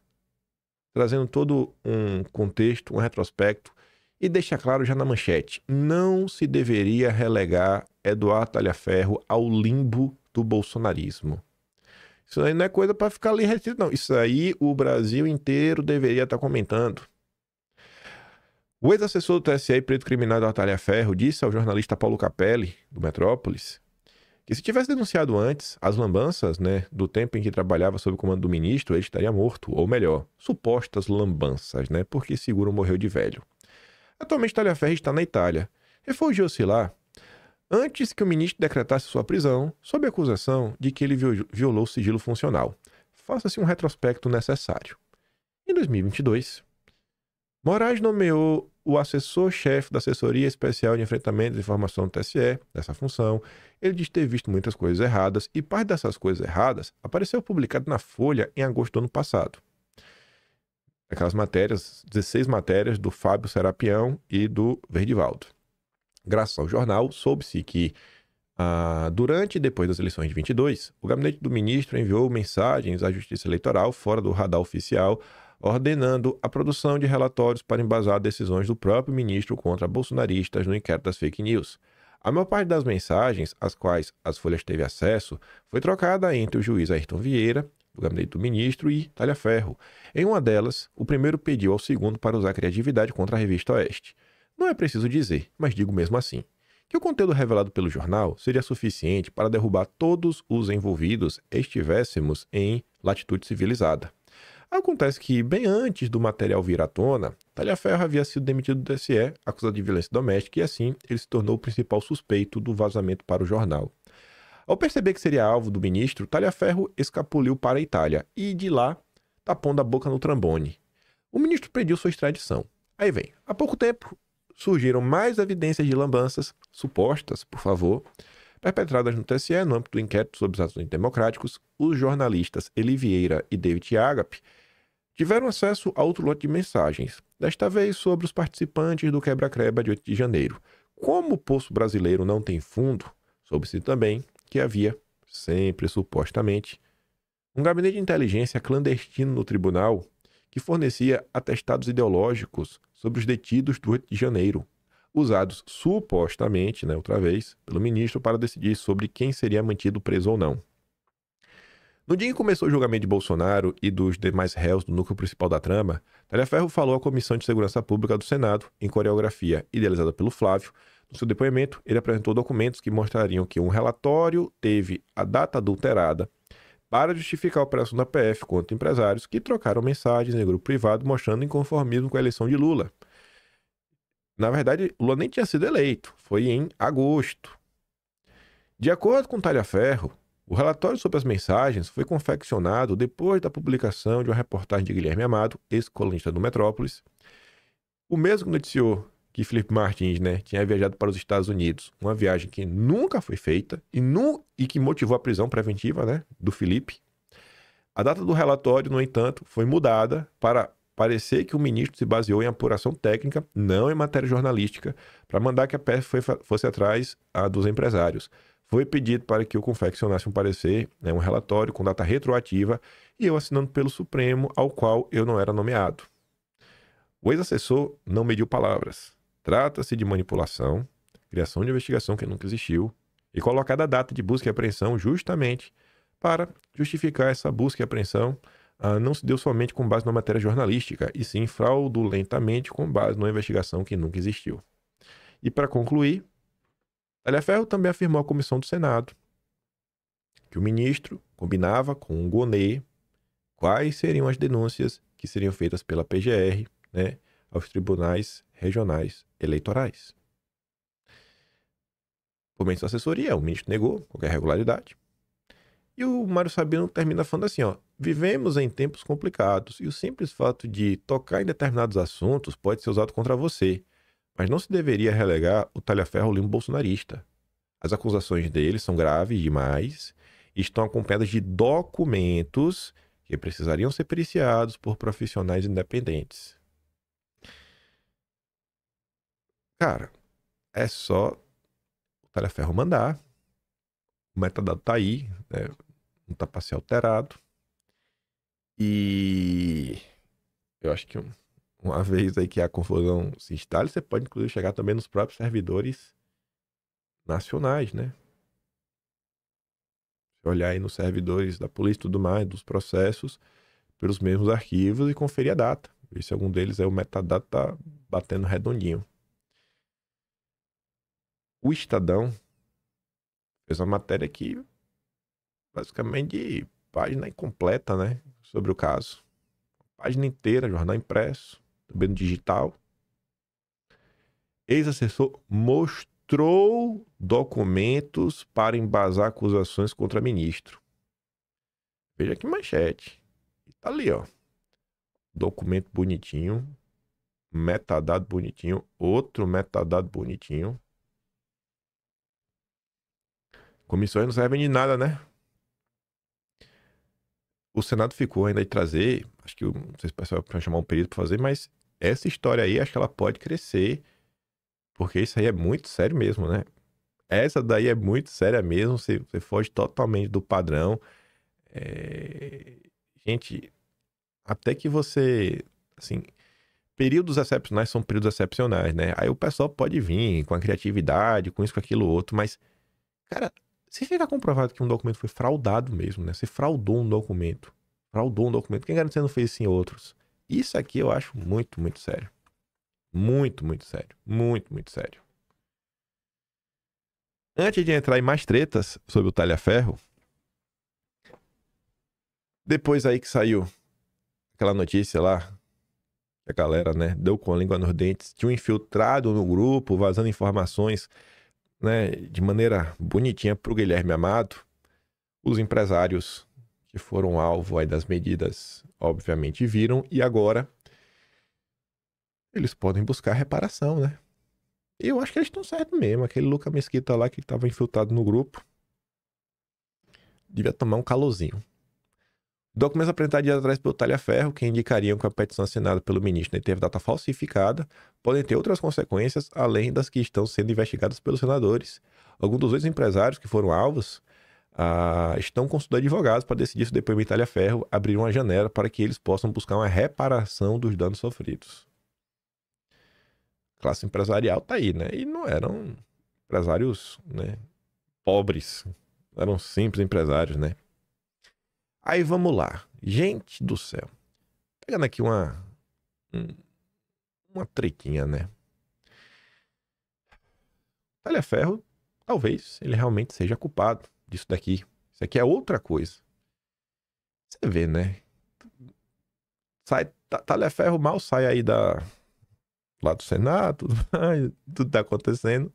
S8: trazendo todo um contexto, um retrospecto, e deixa claro já na manchete, não se deveria relegar Eduardo Talhaferro ao limbo do bolsonarismo. Isso aí não é coisa para ficar ali restrito, não. Isso aí o Brasil inteiro deveria estar comentando. O ex-assessor do TSE e preto criminal Talhaferro disse ao jornalista Paulo Capelli, do Metrópolis, que se tivesse denunciado antes as lambanças, né, do tempo em que trabalhava sob o comando do ministro, ele estaria morto, ou melhor, supostas lambanças, né, porque Seguro morreu de velho. Atualmente Talhaferro está na Itália. Refugiou-se lá antes que o ministro decretasse sua prisão, sob a acusação de que ele violou o sigilo funcional. Faça-se um retrospecto necessário. Em 2022, Moraes nomeou o assessor-chefe da Assessoria Especial de Enfrentamento de Informação do TSE, nessa função. Ele diz ter visto muitas coisas erradas, e parte dessas coisas erradas apareceu publicado na Folha em agosto do ano passado. Aquelas matérias, 16 matérias do Fábio Serapião e do Verdivaldo. Graças ao jornal, soube-se que durante e depois das eleições de 22, o gabinete do ministro enviou mensagens à Justiça Eleitoral fora do radar oficial, ordenando a produção de relatórios para embasar decisões do próprio ministro contra bolsonaristas no inquérito das fake news. A maior parte das mensagens, às quais as Folhas teve acesso, foi trocada entre o juiz Ayrton Vieira, do gabinete do ministro, e Talhaferro. Em uma delas, o primeiro pediu ao segundo para usar criatividade contra a Revista Oeste. Não é preciso dizer, mas digo mesmo assim, que o conteúdo revelado pelo jornal seria suficiente para derrubar todos os envolvidos estivéssemos em latitude civilizada. Acontece que, bem antes do material vir à tona, Talhaferro havia sido demitido do TSE, acusado de violência doméstica, e assim ele se tornou o principal suspeito do vazamento para o jornal. Ao perceber que seria alvo do ministro, Talhaferro escapuliu para a Itália e, de lá, tapando a boca no trombone. O ministro pediu sua extradição. Aí vem, há pouco tempo surgiram mais evidências de lambanças, supostas, por favor, perpetradas no TSE no âmbito do inquérito sobre os atos antidemocráticos. Os jornalistas Eli Vieira e David Agape tiveram acesso a outro lote de mensagens, desta vez sobre os participantes do quebra-quebra de 8 de janeiro. Como o Poço Brasileiro não tem fundo, soube-se também que havia, sempre supostamente, um gabinete de inteligência clandestino no tribunal que fornecia atestados ideológicos sobre os detidos do 8 de janeiro, usados supostamente, né, outra vez, pelo ministro para decidir sobre quem seria mantido preso ou não. No dia em que começou o julgamento de Bolsonaro e dos demais réus do núcleo principal da trama, Talhaferro falou à Comissão de Segurança Pública do Senado, em coreografia idealizada pelo Flávio. No seu depoimento, ele apresentou documentos que mostrariam que um relatório teve a data adulterada para justificar a operação da PF contra empresários que trocaram mensagens em grupo privado mostrando inconformismo com a eleição de Lula. Na verdade, Lula nem tinha sido eleito, foi em agosto. De acordo com Talhaferro, o relatório sobre as mensagens foi confeccionado depois da publicação de uma reportagem de Guilherme Amado, ex-colunista do Metrópolis, o mesmo que noticiou que Felipe Martins, né, tinha viajado para os Estados Unidos, uma viagem que nunca foi feita e que motivou a prisão preventiva, né, do Felipe. A data do relatório, no entanto, foi mudada para parecer que o ministro se baseou em apuração técnica, não em matéria jornalística, para mandar que a PF fosse atrás dos empresários. Foi pedido para que eu confeccionasse um parecer, né, um relatório com data retroativa, e eu assinando pelo Supremo, ao qual eu não era nomeado. O ex-assessor não mediu palavras. Trata-se de manipulação, criação de investigação que nunca existiu, e colocada a data de busca e apreensão justamente para justificar essa busca e apreensão não se deu somente com base na matéria jornalística, e sim fraudulentamente com base numa investigação que nunca existiu. E para concluir, Talhaferro também afirmou à comissão do Senado que o ministro combinava com o Gonê quais seriam as denúncias que seriam feitas pela PGR, né, aos tribunais regionais eleitorais. Por meio de sua assessoria, o ministro negou qualquer irregularidade. E o Mário Sabino termina falando assim, ó: vivemos em tempos complicados e o simples fato de tocar em determinados assuntos pode ser usado contra você, mas não se deveria relegar o Talhaferro ao limbo bolsonarista. As acusações dele são graves demais e estão acompanhadas de documentos que precisariam ser periciados por profissionais independentes. Cara, é só o Talhaferro mandar, o metadado tá aí, né? Não tá para ser alterado. E eu acho que uma vez aí que a confusão se instale, você pode inclusive chegar também nos próprios servidores nacionais, né? Se olhar aí nos servidores da polícia e tudo mais, dos processos, pelos mesmos arquivos e conferir a data. Ver se algum deles é o metadado tá batendo redondinho. O Estadão fez uma matéria aqui, basicamente de página incompleta, né? Sobre o caso. Página inteira, jornal impresso, também no digital. Ex-assessor mostrou documentos para embasar acusações contra ministro. Veja que manchete. E tá ali, ó. Documento bonitinho. Metadado bonitinho. Outro metadado bonitinho. Comissões não servem de nada, né? O Senado ficou ainda de trazer, acho que não sei se o pessoal vai chamar um período para fazer, mas essa história aí, acho que ela pode crescer, porque isso aí é muito sério mesmo, né? Essa daí é muito séria mesmo, você foge totalmente do padrão. Gente, até que você, assim, períodos excepcionais são períodos excepcionais, né? Aí o pessoal pode vir com a criatividade, com isso, com aquilo outro, mas, cara, se ficar comprovado que um documento foi fraudado mesmo, né? Você fraudou um documento. Quem garante que você não fez isso em outros? Isso aqui eu acho muito, muito sério. Muito, muito sério. Muito, muito sério. Antes de entrar em mais tretas sobre o Talhaferro, depois aí que saiu aquela notícia lá, que a galera, né, deu com a língua nos dentes, tinha um infiltrado no grupo, vazando informações, né, de maneira bonitinha pro Guilherme Amado. Os empresários que foram alvo aí das medidas, obviamente viram, e agora eles podem buscar reparação, né? E eu acho que eles estão certos mesmo. Aquele Luca Mesquita lá que estava infiltrado no grupo devia tomar um calorzinho. Documentos apresentados dias atrás pelo Talhaferro, que indicariam que a petição assinada pelo ministro teve data falsificada, podem ter outras consequências, além das que estão sendo investigadas pelos senadores. Alguns dos dois empresários que foram alvos estão consultando advogados para decidir se o depoimento de Talhaferro abrir uma janela para que eles possam buscar uma reparação dos danos sofridos. A classe empresarial tá aí, né? E não eram empresários, né, pobres, eram simples empresários, né? Aí vamos lá. Gente do céu. Pegando aqui uma tretinha, né? Talhaferro, talvez ele realmente seja culpado disso daqui. Isso aqui é outra coisa. Você vê, né? Talhaferro mal sai aí lá do Senado, tudo tá acontecendo.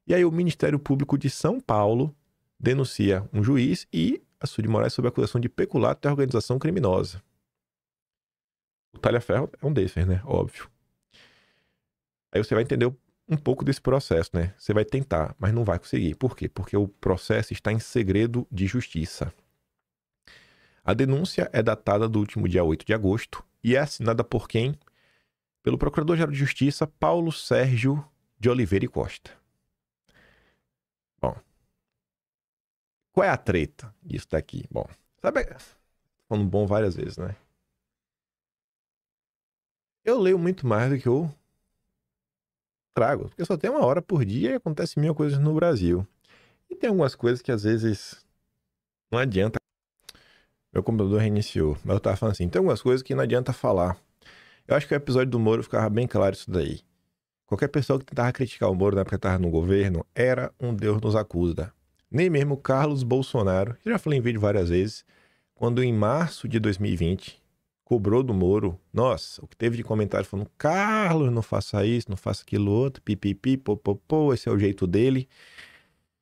S8: E aí o Ministério Público de São Paulo denuncia um juiz e a Açu de Moraes sob acusação de peculato e organização criminosa. O Talhaferro é um desses, né? Óbvio. Aí você vai entender um pouco desse processo, né? Você vai tentar, mas não vai conseguir. Por quê? Porque o processo está em segredo de justiça. A denúncia é datada do último dia 8 de agosto e é assinada por quem? Pelo Procurador-Geral de Justiça, Paulo Sérgio de Oliveira e Costa. Bom, qual é a treta disso daqui? Bom, sabe, falando bom várias vezes, né? Eu leio muito mais do que eu trago, porque só tem uma hora por dia e acontece mil coisas no Brasil. E tem algumas coisas que às vezes não adianta. Meu computador reiniciou. Mas eu tava falando assim, tem algumas coisas que não adianta falar. Eu acho que o episódio do Moro ficava bem claro isso daí. Qualquer pessoa que tentava criticar o Moro na época que estava no governo era um Deus nos acusa. Nem mesmo Carlos Bolsonaro, que já falei em vídeo várias vezes, quando em março de 2020 cobrou do Moro, nossa, o que teve de comentário falando, Carlos, não faça isso, não faça aquilo outro, pipipi, popopô, esse é o jeito dele.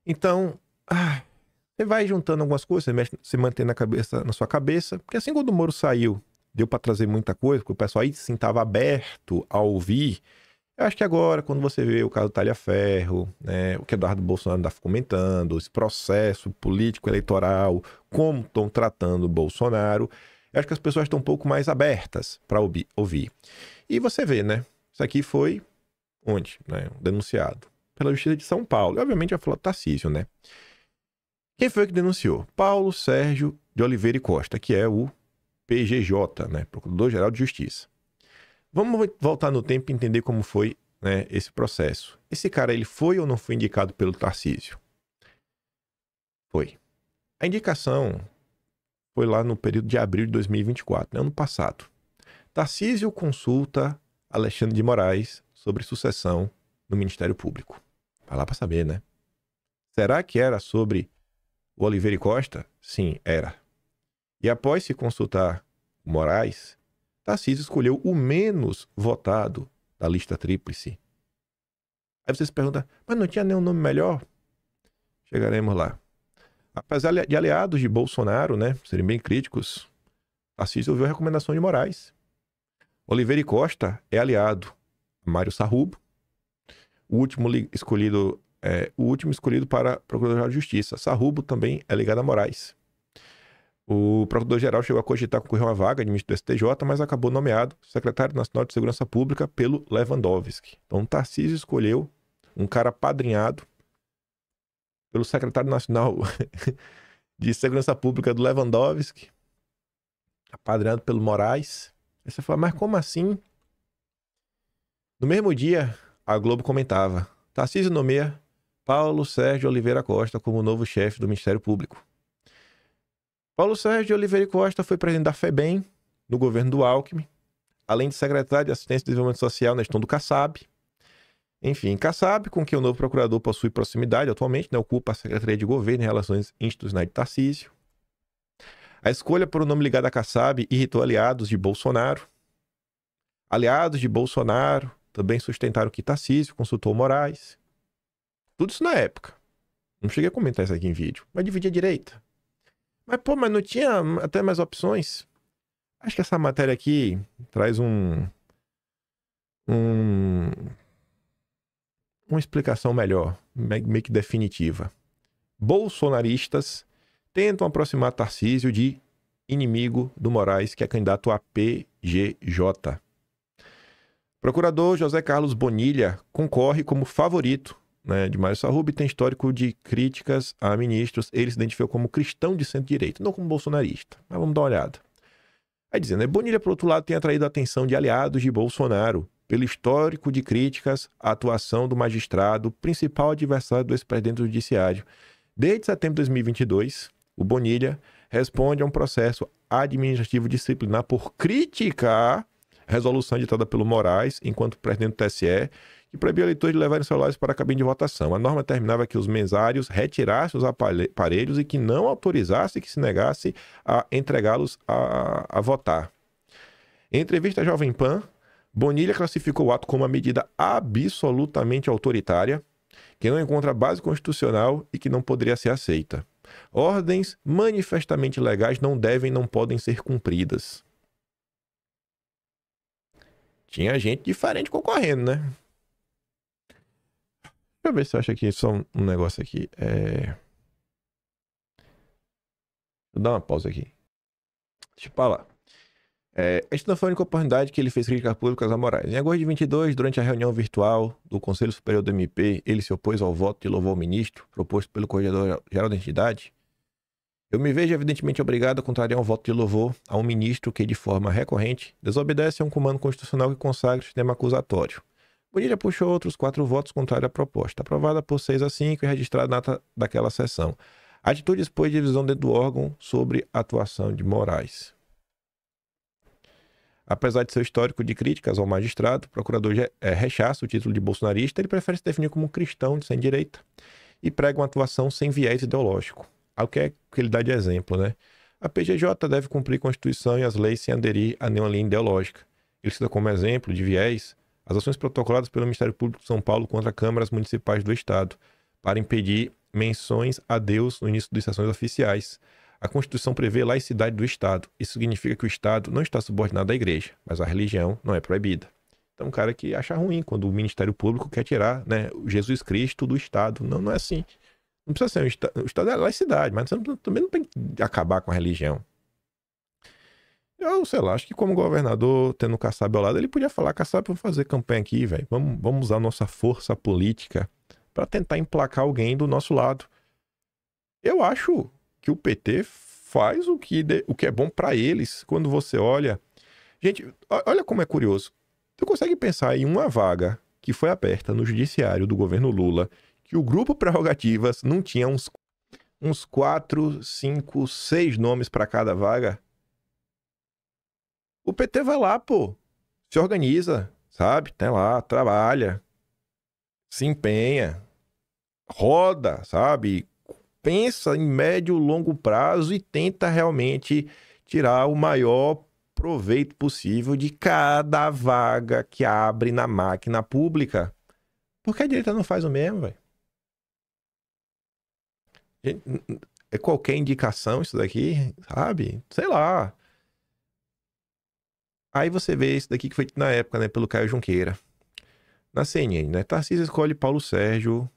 S8: Então, você vai juntando algumas coisas, você mantém na sua cabeça, porque assim quando o Moro saiu, deu para trazer muita coisa, porque o pessoal aí sim estava aberto a ouvir. Eu acho que agora, quando você vê o caso do Talhaferro, né, o que Eduardo Bolsonaro está comentando, esse processo político eleitoral, como estão tratando o Bolsonaro, eu acho que as pessoas estão um pouco mais abertas para ouvir. E você vê, né? Isso aqui foi onde? Né, denunciado pela Justiça de São Paulo. E obviamente vai falar do Tarcísio, né? Quem foi que denunciou? Paulo Sérgio de Oliveira e Costa, que é o PGJ, né? Procurador-Geral de Justiça. Vamos voltar no tempo e entender como foi, né, esse processo. Esse cara, ele foi ou não foi indicado pelo Tarcísio? Foi. A indicação foi lá no período de abril de 2024, né, ano passado. Tarcísio consulta Alexandre de Moraes sobre sucessão no Ministério Público. Vai lá para saber, né? Será que era sobre o Oliveira e Costa? Sim, era. E após se consultar o Moraes, Tarcísio escolheu o menos votado da lista tríplice. Aí você se pergunta, mas não tinha nenhum nome melhor? Chegaremos lá. Apesar de aliados de Bolsonaro, né, serem bem críticos, Tarcísio ouviu a recomendação de Moraes. Oliveira e Costa é aliado a Mário Sarrubo, o último escolhido para Procurador-Geral de Justiça. Sarrubo também é ligado a Moraes. O Procurador-Geral chegou a cogitar concorrer a uma vaga de ministro do STJ, mas acabou nomeado secretário nacional de Segurança Pública pelo Lewandowski. Então, Tarcísio escolheu um cara apadrinhado pelo secretário nacional de Segurança Pública do Lewandowski, apadrinhado pelo Moraes. Aí você fala, mas como assim? No mesmo dia, a Globo comentava, Tarcísio nomeia Paulo Sérgio Oliveira Costa como novo chefe do Ministério Público. Paulo Sérgio Oliveira Costa foi presidente da FEBEM, no governo do Alckmin, além de secretário de Assistência e Desenvolvimento Social na gestão do Kassab. Enfim, Kassab, com quem o novo procurador possui proximidade atualmente, né, ocupa a Secretaria de Governo e Relações Institucionais de Tarcísio. A escolha por um nome ligado a Kassab irritou aliados de Bolsonaro. Aliados de Bolsonaro também sustentaram que Tarcísio consultou Moraes. Tudo isso na época. Não cheguei a comentar isso aqui em vídeo, mas dividia a direita. Mas não tinha até mais opções? Acho que essa matéria aqui traz uma explicação melhor, meio que definitiva. Bolsonaristas tentam aproximar Tarcísio de inimigo do Moraes, que é candidato a PGJ. Procurador José Carlos Bonilha concorre como favorito, né, de Mário Sarrubo, e tem histórico de críticas a ministros. Ele se identificou como cristão de centro-direita, não como bolsonarista. Mas vamos dar uma olhada. Aí dizendo, Bonilha, por outro lado, tem atraído a atenção de aliados de Bolsonaro pelo histórico de críticas à atuação do magistrado, principal adversário do ex-presidente do Judiciário. Desde setembro de 2022, o Bonilha responde a um processo administrativo disciplinar por criticar a resolução editada pelo Moraes, enquanto presidente do TSE, que proibiu eleitores de levarem celulares para a cabine de votação. A norma determinava que os mesários retirassem os aparelhos e que não autorizasse que se negasse a entregá-los a votar. Em entrevista à Jovem Pan, Bonilha classificou o ato como uma medida absolutamente autoritária, que não encontra base constitucional e que não poderia ser aceita. Ordens manifestamente legais não podem ser cumpridas. Tinha gente diferente concorrendo, né? Deixa eu ver se eu acho aqui só um negócio aqui. Vou dar uma pausa aqui. Deixa eu falar. Esta não foi a única oportunidade que ele fez críticas públicas a Moraes. Em agosto de 22, durante a reunião virtual do Conselho Superior do MP, ele se opôs ao voto de louvor ao ministro, proposto pelo Corregedor-Geral da entidade. Eu me vejo evidentemente obrigado a contrariar um voto de louvor a um ministro que, de forma recorrente, desobedece a um comando constitucional que consagra o sistema acusatório. Bonilha puxou outros 4 votos contrários à proposta, aprovada por 6-5 e registrada na ata daquela sessão. Atitude expôs divisão dentro do órgão sobre atuação de Moraes. Apesar de seu histórico de críticas ao magistrado, o procurador rechaça o título de bolsonarista. Ele prefere se definir como um cristão de sem-direita e prega uma atuação sem viés ideológico. Ao que é que ele dá de exemplo, né? A PGJ deve cumprir a Constituição e as leis sem aderir a nenhuma linha ideológica. Ele cita como exemplo de viés as ações protocoladas pelo Ministério Público de São Paulo contra câmaras municipais do Estado para impedir menções a Deus no início de sessões oficiais. A Constituição prevê laicidade do Estado. Isso significa que o Estado não está subordinado à igreja, mas a religião não é proibida. Então, um cara que acha ruim quando o Ministério Público quer tirar, né, o Jesus Cristo do Estado. Não, não é assim. Não precisa ser o Estado é laicidade, mas você também não tem que acabar com a religião. Eu, sei lá, acho que como governador, tendo o Kassab ao lado, ele podia falar: Kassab, vamos fazer campanha aqui, velho. Vamos usar nossa força política para tentar emplacar alguém do nosso lado. Eu acho que o PT faz o que é bom para eles. Quando você olha... Gente, olha como é curioso. Você consegue pensar em uma vaga que foi aberta no judiciário do governo Lula, que o grupo Prerrogativas não tinha uns 4, 5, 6 nomes para cada vaga? O PT vai lá, pô, se organiza, sabe? Tá lá, trabalha, se empenha, roda, sabe? Pensa em médio e longo prazo e tenta realmente tirar o maior proveito possível de cada vaga que abre na máquina pública. Por que a direita não faz o mesmo, velho? É qualquer indicação isso daqui, sabe? Sei lá. Aí você vê isso daqui que foi na época, né, pelo Caio Junqueira. Na CNN, né? Tarcísio escolhe Paulo Sérgio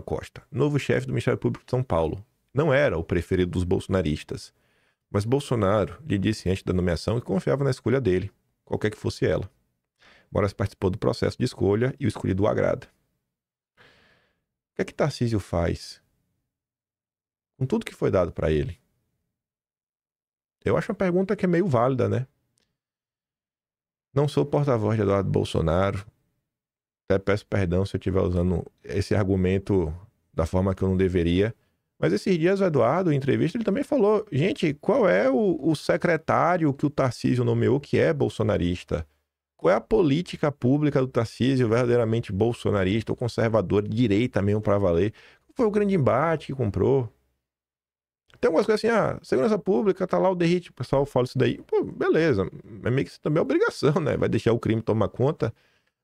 S8: Costa, novo chefe do Ministério Público de São Paulo. Não era o preferido dos bolsonaristas, mas Bolsonaro lhe disse antes da nomeação que confiava na escolha dele, qualquer que fosse ela. Moraes participou do processo de escolha e o escolhido o agrada. O que é que Tarcísio faz com tudo que foi dado para ele? Eu acho uma pergunta que é meio válida, né? Não sou porta-voz de Eduardo Bolsonaro. Até peço perdão se eu estiver usando esse argumento da forma que eu não deveria. Mas esses dias o Eduardo, em entrevista, ele também falou: gente, qual é o secretário que o Tarcísio nomeou que é bolsonarista? Qual é a política pública do Tarcísio verdadeiramente bolsonarista ou conservador, de direita mesmo para valer? Qual foi o grande embate que comprou? Tem algumas coisas assim, segurança pública, tá lá o derrite, o pessoal fala isso daí. Pô, beleza, é meio que isso também é obrigação, né? Vai deixar o crime tomar conta.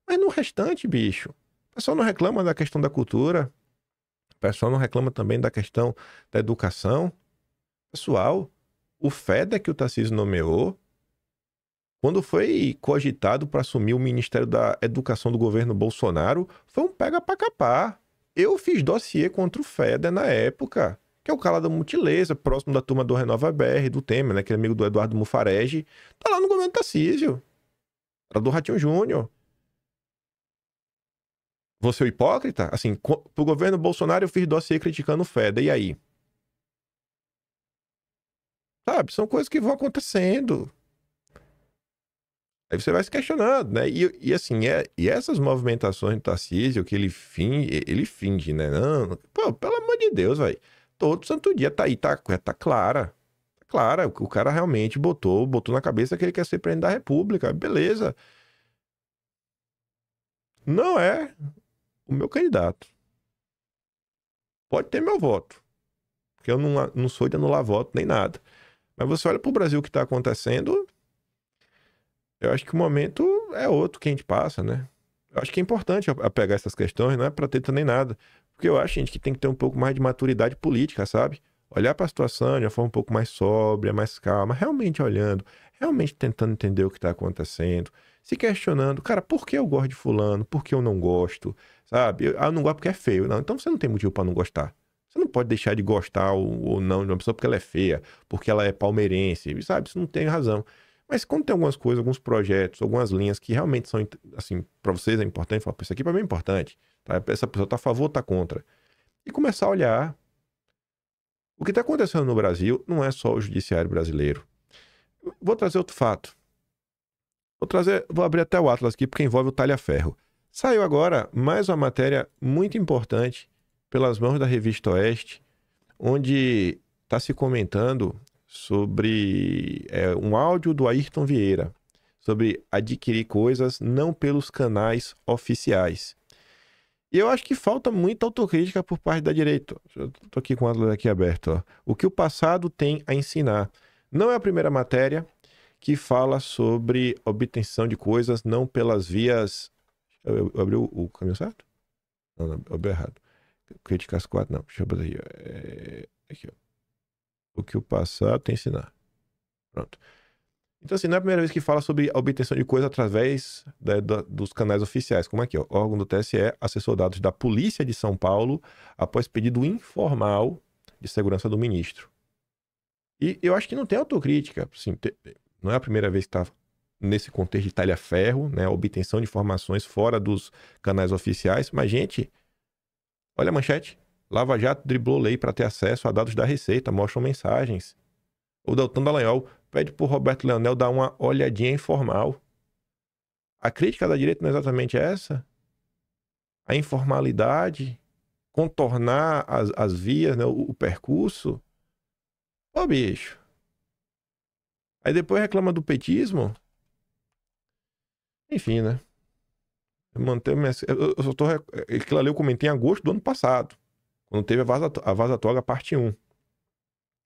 S8: Mas no restante, bicho, o pessoal não reclama da questão da cultura, o pessoal não reclama também da questão da educação. Pessoal, o FEDER que o Tarcísio nomeou, quando foi cogitado para assumir o Ministério da Educação do governo Bolsonaro, foi um pega pra capar. Eu fiz dossiê contra o FEDER na época, que é o cara da Multilesa, próximo da turma do Renova BR, do Temer, né? Aquele amigo do Eduardo Mufarege. Tá lá no governo Tarcísio. Era do Ratinho Júnior. Você é o hipócrita? Assim, pro governo Bolsonaro eu fiz dossiê criticando o FEDER. E aí? Sabe? São coisas que vão acontecendo. Aí você vai se questionando, né? E assim, e essas movimentações do Tarcísio que ele finge, né? Não, pô, pelo amor de Deus, velho. Todo santo dia tá aí, tá clara. Tá clara. O cara realmente botou na cabeça que ele quer ser presidente da República. Beleza. Não é o meu candidato. Pode ter meu voto. Porque eu não sou de anular voto nem nada. Mas você olha pro Brasil o que tá acontecendo, eu acho que o momento é outro que a gente passa, né? Eu acho que é importante pegar essas questões, não é pra ter nem nada. Porque eu acho, gente, que tem que ter um pouco mais de maturidade política, sabe? Olhar pra situação de uma forma um pouco mais sóbria, mais calma, realmente olhando, realmente tentando entender o que tá acontecendo, se questionando, cara, por que eu gosto de fulano? Por que eu não gosto? Sabe? Eu não gosto porque é feio. Não, então você não tem motivo pra não gostar. Você não pode deixar de gostar ou não de uma pessoa porque ela é feia, porque ela é palmeirense, sabe? Isso não tem razão. Mas quando tem algumas coisas, alguns projetos, algumas linhas que realmente são, assim, pra vocês é importante, fala, isso aqui pra mim é importante, tá? Essa pessoa tá a favor ou tá contra. E começar a olhar. O que tá acontecendo no Brasil não é só o judiciário brasileiro. Vou trazer outro fato. Vou abrir até o Atlas aqui, porque envolve o talha-ferro. Saiu agora mais uma matéria muito importante pelas mãos da Revista Oeste. onde está se comentando sobre um áudio do Ayrton Vieira, sobre adquirir coisas não pelos canais oficiais. E eu acho que falta muita autocrítica por parte da direita. Eu tô aqui com o Atlas aqui aberto. Ó. O que o passado tem a ensinar. Não é a primeira matéria que fala sobre obtenção de coisas não pelas vias... Eu abri o caminho certo? Não, eu abri errado. Criticar as 4, não. Deixa eu botar aí. Aqui, ó. O que o passado tem a ensinar. Pronto. Então, assim, não é a primeira vez que fala sobre a obtenção de coisas através dos canais oficiais, como aqui, ó, órgão do TSE acessou dados da Polícia de São Paulo após pedido informal de segurança do ministro. E eu acho que não tem autocrítica, assim, não é a primeira vez que está nesse contexto de talha-ferro, né, a obtenção de informações fora dos canais oficiais, mas, gente, olha a manchete, Lava Jato driblou lei para ter acesso a dados da Receita, mostram mensagens. O Deltan Dallagnol pede por Roberto Leonel dar uma olhadinha informal. A crítica da direita não é exatamente essa? A informalidade, contornar as vias, né, o percurso. Ô, bicho. Aí depois reclama do petismo. Enfim, né? Aquilo ali eu comentei em agosto do ano passado, quando teve a Vaza Toga parte 1.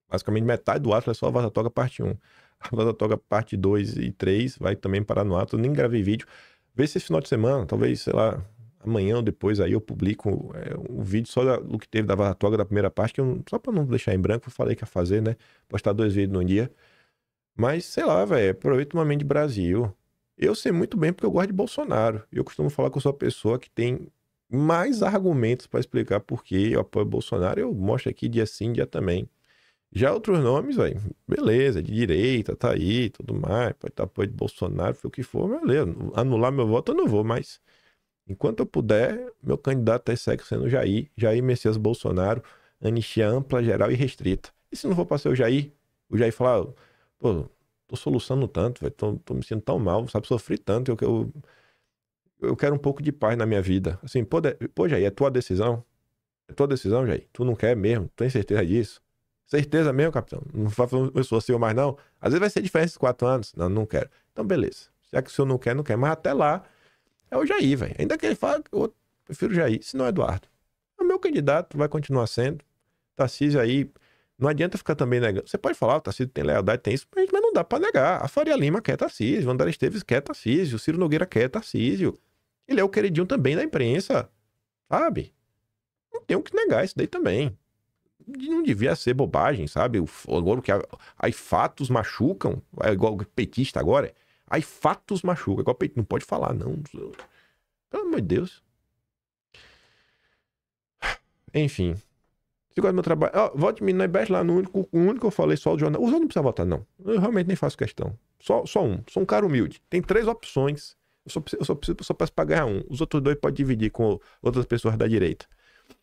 S8: Basicamente, metade do Atlas é só a Vaza Toga parte 1. A Vaza Toga parte 2 e 3 vai também parar no Atlas. Eu nem gravei vídeo. Vê se esse final de semana, talvez, sei lá, amanhã ou depois aí eu publico um vídeo só do que teve da Vaza Toga da primeira parte, que só pra não deixar em branco, eu falei que ia fazer, né? Postar 2 vídeos num dia. Mas, sei lá, velho, aproveita o momento de Brasil. Eu sei muito bem porque eu gosto de Bolsonaro. Eu costumo falar que eu sou a pessoa que tem mais argumentos pra explicar por que eu apoio Bolsonaro. Eu mostro aqui dia sim, dia também. Já outros nomes, velho, beleza, de direita, tá aí, tudo mais, pode estar apoio de Bolsonaro, foi o que for, beleza. Anular meu voto eu não vou, mas enquanto eu puder, meu candidato aí segue sendo Jair Messias Bolsonaro, anistia ampla, geral e restrita. E se não for pra ser o Jair falar, pô, tô solucionando tanto, velho, tô me sentindo tão mal, sabe, sofri tanto, eu quero um pouco de paz na minha vida. Assim, pô, Jair, é tua decisão? É tua decisão, Jair? Tu não quer mesmo? Tu tem certeza disso? Certeza mesmo, capitão? Não vai falar uma pessoa assim mais, não? Às vezes vai ser diferente esses 4 anos. Não, não quero. Então, beleza. Já que o senhor não quer, não quer. Mas até lá, é o Jair, velho. Ainda que ele fale, eu prefiro o Jair. Se não, Eduardo. O meu candidato vai continuar sendo. Tarcísio aí, não adianta ficar também negando. Você pode falar, o Tarcísio tem lealdade, tem isso, mas não dá pra negar. A Faria Lima quer Tarcísio, o André Esteves quer Tarcísio, o Ciro Nogueira quer Tarcísio. Ele é o queridinho também da imprensa, sabe? Não tem o que negar isso daí também. Não devia ser bobagem, sabe? Agora que aí fatos machucam, é igual o petista agora. Aí fatos machucam, igual petista, não pode falar, não. Pelo amor de Deus. Enfim. Se gosta do meu trabalho, vote em mim, não é best lá no único que eu falei só o jornal. Os outros não precisam votar, não. Eu realmente nem faço questão. Só um. Sou um cara humilde. Tem 3 opções. Eu só peço pra ganhar um. Os outros 2 pode dividir com outras pessoas da direita.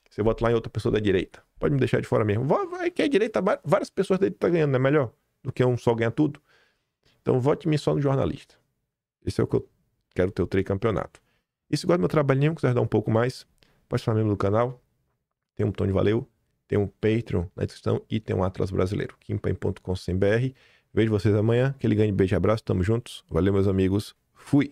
S8: Você vota lá em outra pessoa da direita. Pode me deixar de fora mesmo. Vai que a direita, várias pessoas da direita tá ganhando, não é melhor? Do que um só ganhar tudo. Então vote em mim só no jornalista. Esse é o que eu quero ter o tricampeonato. E se gosta do meu trabalhinho, quiser dar um pouco mais, pode falar membro do canal. Tem um botão de valeu. Tem um Patreon na descrição e tem um Atlas Brasileiro. Kimpen.com.br. Vejo vocês amanhã. Aquele grande beijo e abraço. Tamo juntos. Valeu, meus amigos. Fui.